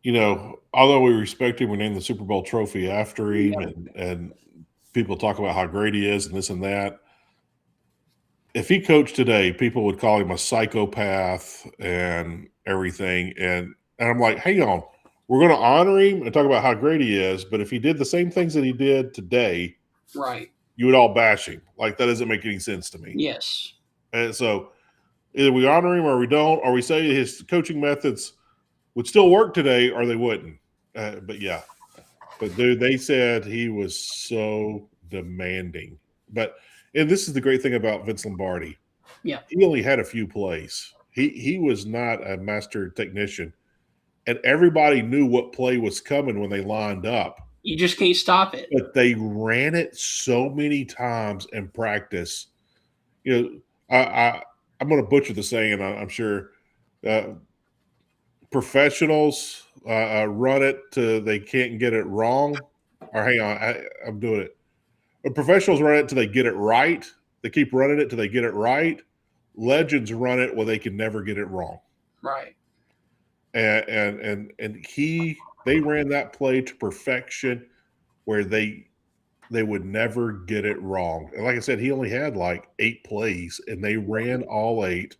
You know, although we respect him, we named the Super Bowl trophy after him, and people talk about how great he is and this and that. If he coached today, people would call him a psychopath and everything. And I'm like, hang on. We're going to honor him and talk about how great he is, but if he did the same things that he did today, right, you would all bash him. Like, that doesn't make any sense to me. Yes. And so either we honor him or we don't, or we say his coaching methods would still work today or they wouldn't. But yeah. But dude, they said he was so demanding. And this is the great thing about Vince Lombardi. Yeah. He only had a few plays. He was not a master technician. And everybody knew what play was coming when they lined up. You just can't stop it. But they ran it so many times in practice. You know, I'm going to butcher the saying, I'm sure. Professionals run it till they can't get it wrong. Or hang on, I'm doing it. Professionals run it till they get it right. They keep running it till they get it right. Legends run it where they can never get it wrong. Right. And they ran that play to perfection where they would never get it wrong. And like I said, he only had like 8 plays, and they ran all 8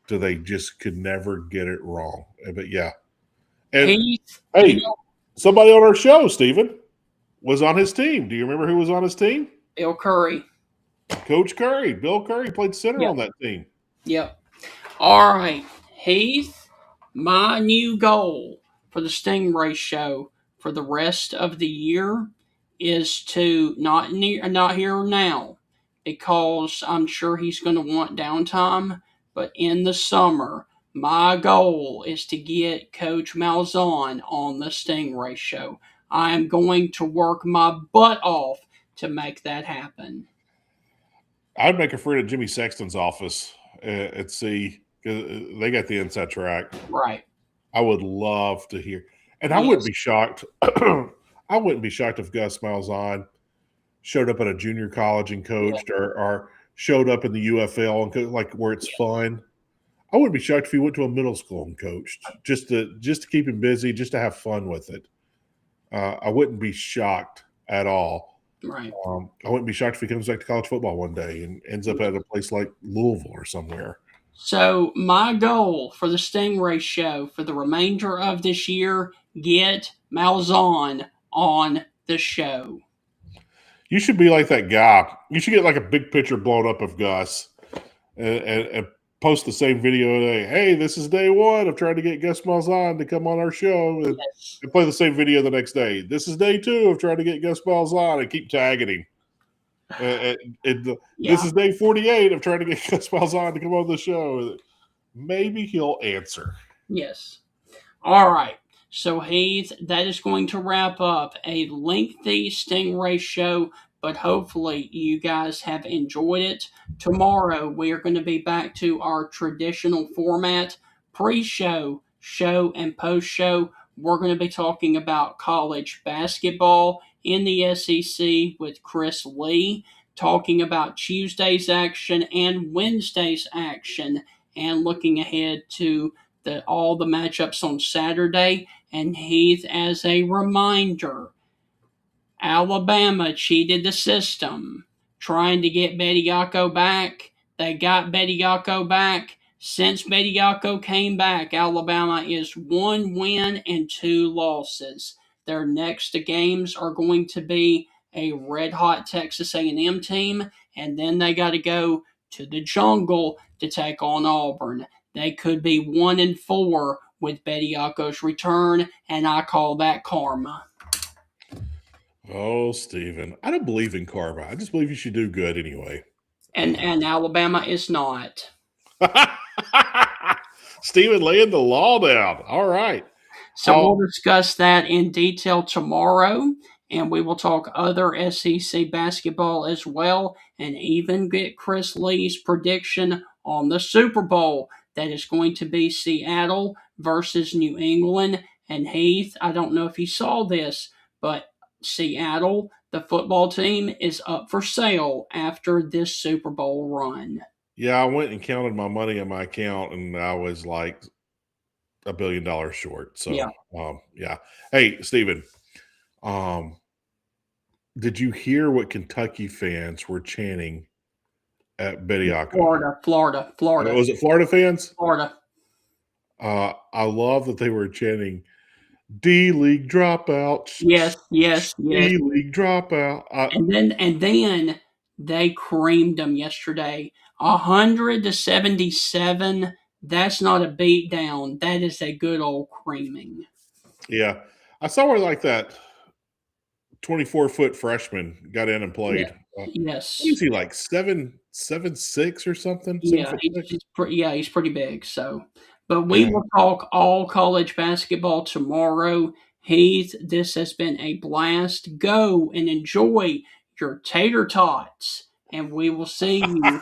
till they just could never get it wrong. But yeah. And hey, somebody on our show, Stephen, was on his team. Do you remember who was on his team? Bill Curry. Coach Curry. Bill Curry played center on that team. Yep. All right. Heath, my new goal for the Stingray Show for the rest of the year is to not here now, because I'm sure he's going to want downtime, but in the summer, my goal is to get Coach Malzahn on the Stingray Show. I am going to work my butt off to make that happen. I'd make a friend at Jimmy Sexton's office and see, because they got the inside track. Right. I would love to hear. And I wouldn't be shocked. I wouldn't be shocked if Gus Malzahn showed up at a junior college and coached, or showed up in the UFL and coached, like where it's fun. I wouldn't be shocked if he went to a middle school and coached, just to keep him busy, just to have fun with it. I wouldn't be shocked at all. Right. I wouldn't be shocked if he comes back to college football one day and ends up at a place like Louisville or somewhere. So my goal for the Stingray Show for the remainder of this year, get Malzahn on the show. You should be like that guy. You should get like a big picture blown up of Gus and post the same video today. Hey, this is day one of trying to get Gus Malzahn to come on our show, and play the same video the next day. This is day two of trying to get Gus Malzahn, and keep tagging him. This is day 48 of trying to get Gus Malzahn to come on the show. Maybe he'll answer. Yes. All right. So, Heath, that is going to wrap up a lengthy Stingray show, but hopefully you guys have enjoyed it. Tomorrow, we are going to be back to our traditional format, pre-show, show, and post-show. We're going to be talking about college basketball in the SEC with Chris Lee, talking about Tuesday's action and Wednesday's action, and looking ahead to all the matchups on Saturday. And Heath, as a reminder, Alabama cheated the system, trying to get Bediako back. They got Bediako back. Since Bediako came back, Alabama is 1 win and 2 losses. Their next games are going to be a red-hot Texas A&M team, and then they got to go to the jungle to take on Auburn. They could be 1 and 4 with Bediako's return, and I call that karma. Oh, Stephen, I don't believe in karma. I just believe you should do good anyway. And Alabama is not. Stephen laying the law down. All right. So we'll discuss that in detail tomorrow, and we will talk other SEC basketball as well, and even get Chris Lee's prediction on the Super Bowl. That is going to be Seattle versus New England. And Heath, I don't know if you saw this, but Seattle, the football team, is up for sale after this Super Bowl run. Yeah, I went and counted my money in my account, and I was like $1 billion short. So, yeah. Hey, Stephen, did you hear what Kentucky fans were chanting at Bediako? Florida. Was it Florida fans? Florida. I love that they were chanting D-League dropout. Yes. D-League dropout. And then they creamed them yesterday. 100-77. That's not a beat down. That is a good old creaming. Yeah. I saw where like that 24-foot freshman got in and played. Yes. What is he, like 7'6" or something? Yeah, he's pretty big. So, but we will talk all college basketball tomorrow. Heath, this has been a blast. Go and enjoy your tater tots, and we will see you.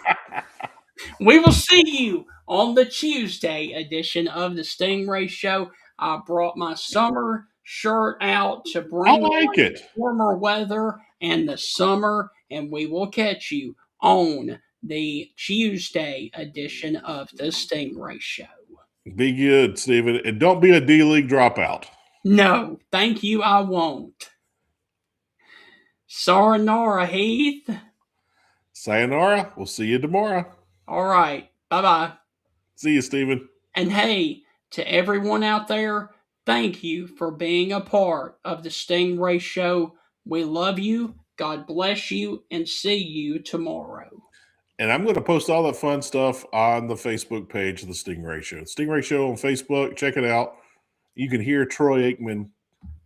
We will see you on the Tuesday edition of the Stingray Show. I brought my summer shirt out to bring warmer weather and the summer, and we will catch you on the Tuesday edition of the Stingray Show. Be good, Stephen, and don't be a D-League dropout. No, thank you, I won't. Sayonara, Heath. Sayonara. We'll see you tomorrow. All right. Bye-bye. See you, Stephen. And hey, to everyone out there, thank you for being a part of the Stingray Show. We love you. God bless you, and see you tomorrow. And I'm going to post all that fun stuff on the Facebook page of the Stingray Show. Stingray Show on Facebook. Check it out. You can hear Troy Aikman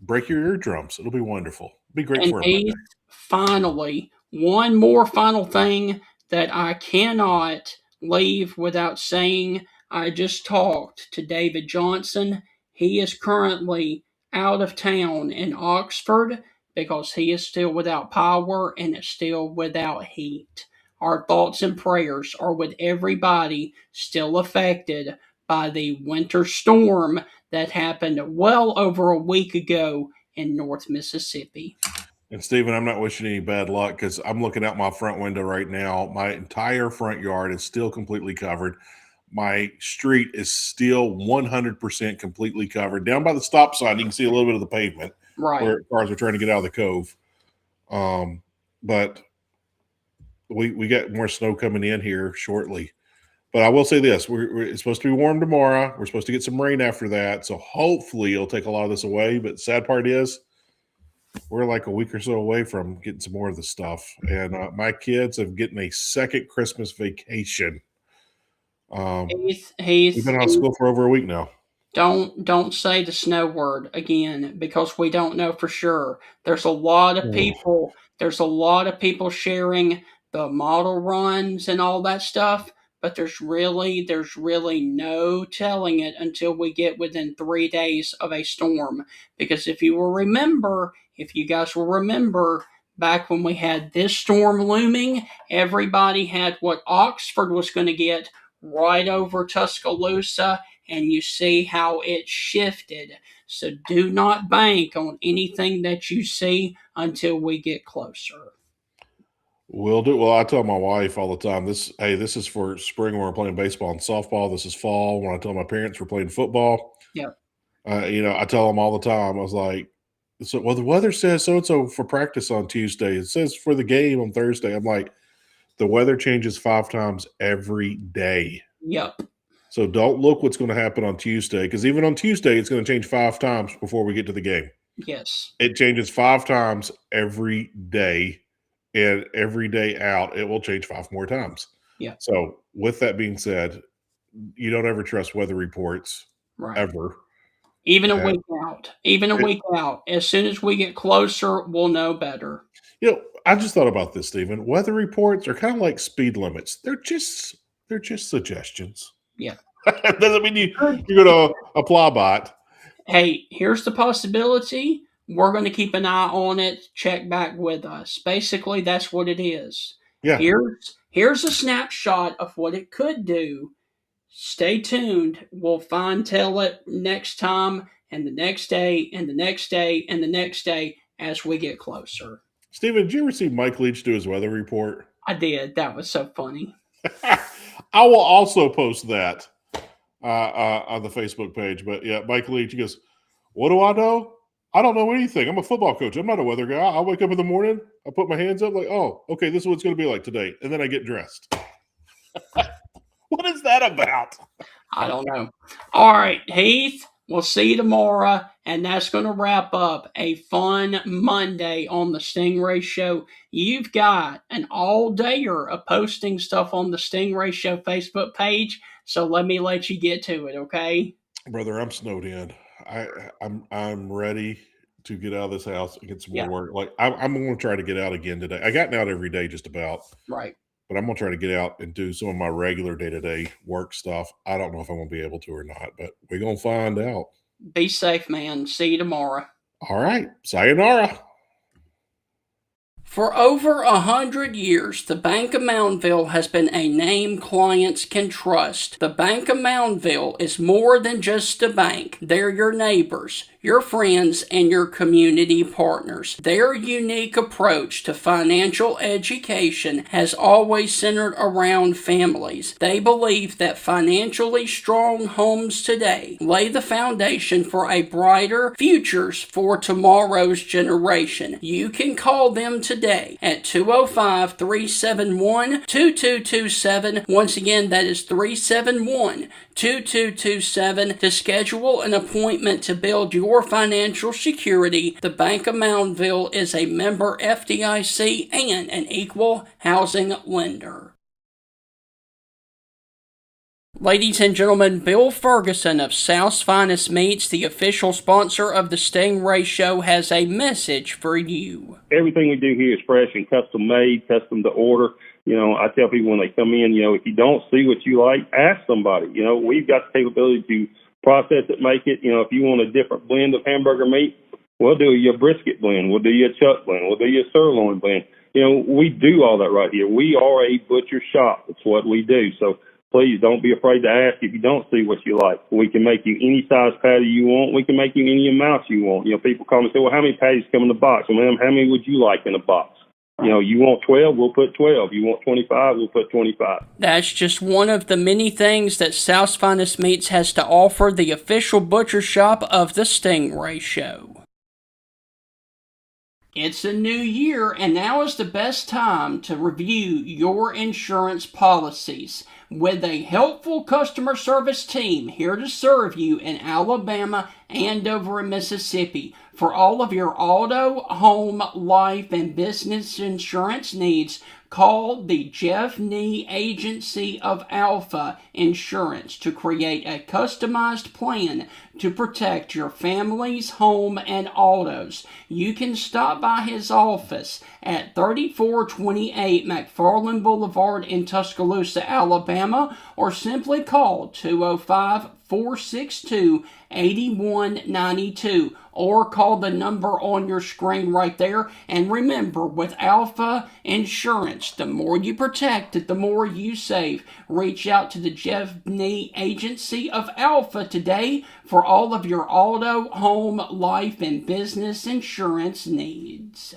break your eardrums. It'll be wonderful. It'll be great for him. Finally, one more final thing that I cannot leave without saying. I just talked to David Johnson. He is currently out of town in Oxford because he is still without power and is still without heat. Our thoughts and prayers are with everybody still affected by the winter storm that happened well over a week ago in North Mississippi. And Stephen, I'm not wishing any bad luck because I'm looking out my front window right now. My entire front yard is still completely covered. My street is still 100% completely covered. Down by the stop sign, you can see a little bit of the pavement where cars are trying to get out of the cove. but we got more snow coming in here shortly. But I will say this: it's supposed to be warm tomorrow. We're supposed to get some rain after that, so hopefully it'll take a lot of this away. But the sad part is, we're like a week or so away from getting some more of the stuff, and my kids have getting a second Christmas vacation. We've been out of school for over a week now. Don't say the snow word again, because we don't know for sure. There's a lot of people. There's a lot of people sharing the model runs and all that stuff, but there's really no telling it until we get within 3 days of a storm. Because if you guys will remember, back when we had this storm looming, everybody had what Oxford was going to get right over Tuscaloosa, and you see how it shifted. So do not bank on anything that you see until we get closer. We'll do. Well, I tell my wife all the time, this is for spring when we're playing baseball and softball. This is fall when I tell my parents we're playing football. Yeah. I tell them all the time. I was like, the weather says so-and-so for practice on Tuesday. It says for the game on Thursday. I'm like, the weather changes 5 times every day. Yep. So don't look what's going to happen on Tuesday, because even on Tuesday, it's going to change 5 times before we get to the game. Yes. It changes 5 times every day, and every day out, it will change 5 more times. Yeah. So with that being said, you don't ever trust weather reports, ever. Even a week out. Week out. As soon as we get closer, we'll know better. I just thought about this, Stephen. Weather reports are kind of like speed limits. They're just suggestions. Yeah. That doesn't mean you're going to apply by it. Hey, here's the possibility. We're going to keep an eye on it. Check back with us. Basically, that's what it is. Yeah. Here's a snapshot of what it could do. Stay tuned. We'll fine-tail it next time, and the next day, and the next day, and the next day as we get closer. Stephen, did you ever see Mike Leach do his weather report? I did. That was so funny. I will also post that on the Facebook page. But yeah, Mike Leach, he goes, "What do I know? I don't know anything. I'm a football coach. I'm not a weather guy. I wake up in the morning, I put my hands up like, oh, okay, this is what it's going to be like today. And then I get dressed." What is that about? I don't know. All right, Heath, we'll see you tomorrow. And that's going to wrap up a fun Monday on the Stingray Show. You've got an all-dayer of posting stuff on the Stingray Show Facebook page. So let you get to it, okay? Brother, I'm snowed in. I'm ready to get out of this house and get some more work. Like I'm going to try to get out again today. I gotten out every day just about. Right. But I'm going to try to get out and do some of my regular day-to-day work stuff. I don't know if I'm going to be able to or not, but we're going to find out. Be safe, man. See you tomorrow. All right. Sayonara. For over 100 years, the Bank of Moundville has been a name clients can trust. The Bank of Moundville is more than just a bank. They're your neighbors, your friends, and your community partners. Their unique approach to financial education has always centered around families. They believe that financially strong homes today lay the foundation for a brighter futures for tomorrow's generation. You can call them today at 205-371-2227. Once again, that is 371-2227 to schedule an appointment to build your financial security. The Bank of Moundville is a member FDIC and an equal housing lender. Ladies and gentlemen, Bill Ferguson of South's Finest Meats, the official sponsor of the Stingray Show, has a message for you. Everything we do here is fresh and custom made, custom to order. I tell people when they come in, if you don't see what you like, ask somebody. We've got the capability to process it, make it. If you want a different blend of hamburger meat, we'll do your brisket blend. We'll do your chuck blend. We'll do your sirloin blend. We do all that right here. We are a butcher shop. That's what we do. So please don't be afraid to ask if you don't see what you like. We can make you any size patty you want. We can make you any amount you want. People call me and say, well, how many patties come in the box? Well, ma'am, how many would you like in a box? You want 12, we'll put 12. You want 25, we'll put 25. That's just one of the many things that South's Finest Meats has to offer, the official butcher shop of the Stingray Show. It's a new year, and now is the best time to review your insurance policies. With a helpful customer service team here to serve you in Alabama and over in Mississippi. For all of your auto, home, life, and business insurance needs, call the Jeff Nee Agency of Alpha Insurance to create a customized plan to protect your family's home and autos. You can stop by his office at 3428 McFarland Boulevard in Tuscaloosa, Alabama, or simply call 205-462-8192, or call the number on your screen right there. And remember, with Alpha Insurance, the more you protect it, the more you save. Reach out to the Jeff Nee Agency of Alpha today for all of your auto, home, life, and business insurance needs.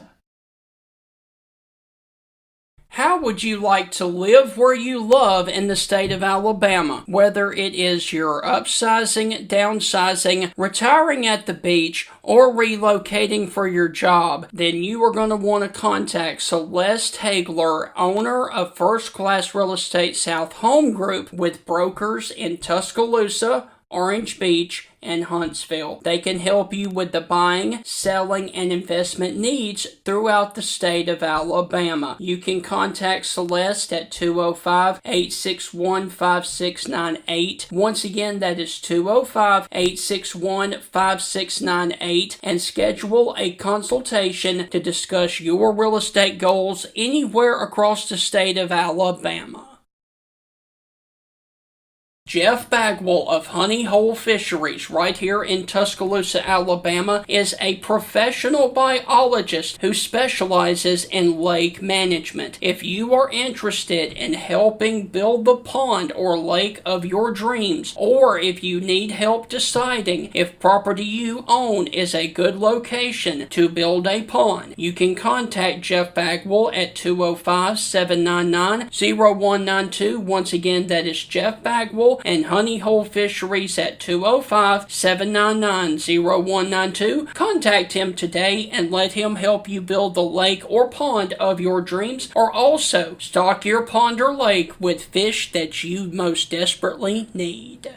How would you like to live where you love in the state of Alabama? Whether it is you're upsizing, downsizing, retiring at the beach, or relocating for your job, then you are going to want to contact Celeste Hagler, owner of First Class Real Estate South Home Group, with brokers in Tuscaloosa, Orange Beach, and Huntsville. They can help you with the buying, selling, and investment needs throughout the state of Alabama. You can contact Celeste at 205-861-5698. Once again, that is 205-861-5698, and schedule a consultation to discuss your real estate goals anywhere across the state of Alabama. Jeff Bagwell of Honey Hole Fisheries right here in Tuscaloosa, Alabama, is a professional biologist who specializes in lake management. If you are interested in helping build the pond or lake of your dreams, or if you need help deciding if property you own is a good location to build a pond, you can contact Jeff Bagwell at 205-799-0192. Once again, that is Jeff Bagwell and Honey Hole Fisheries at 205-799-0192. Contact him today and let him help you build the lake or pond of your dreams, or also stock your pond or lake with fish that you most desperately need.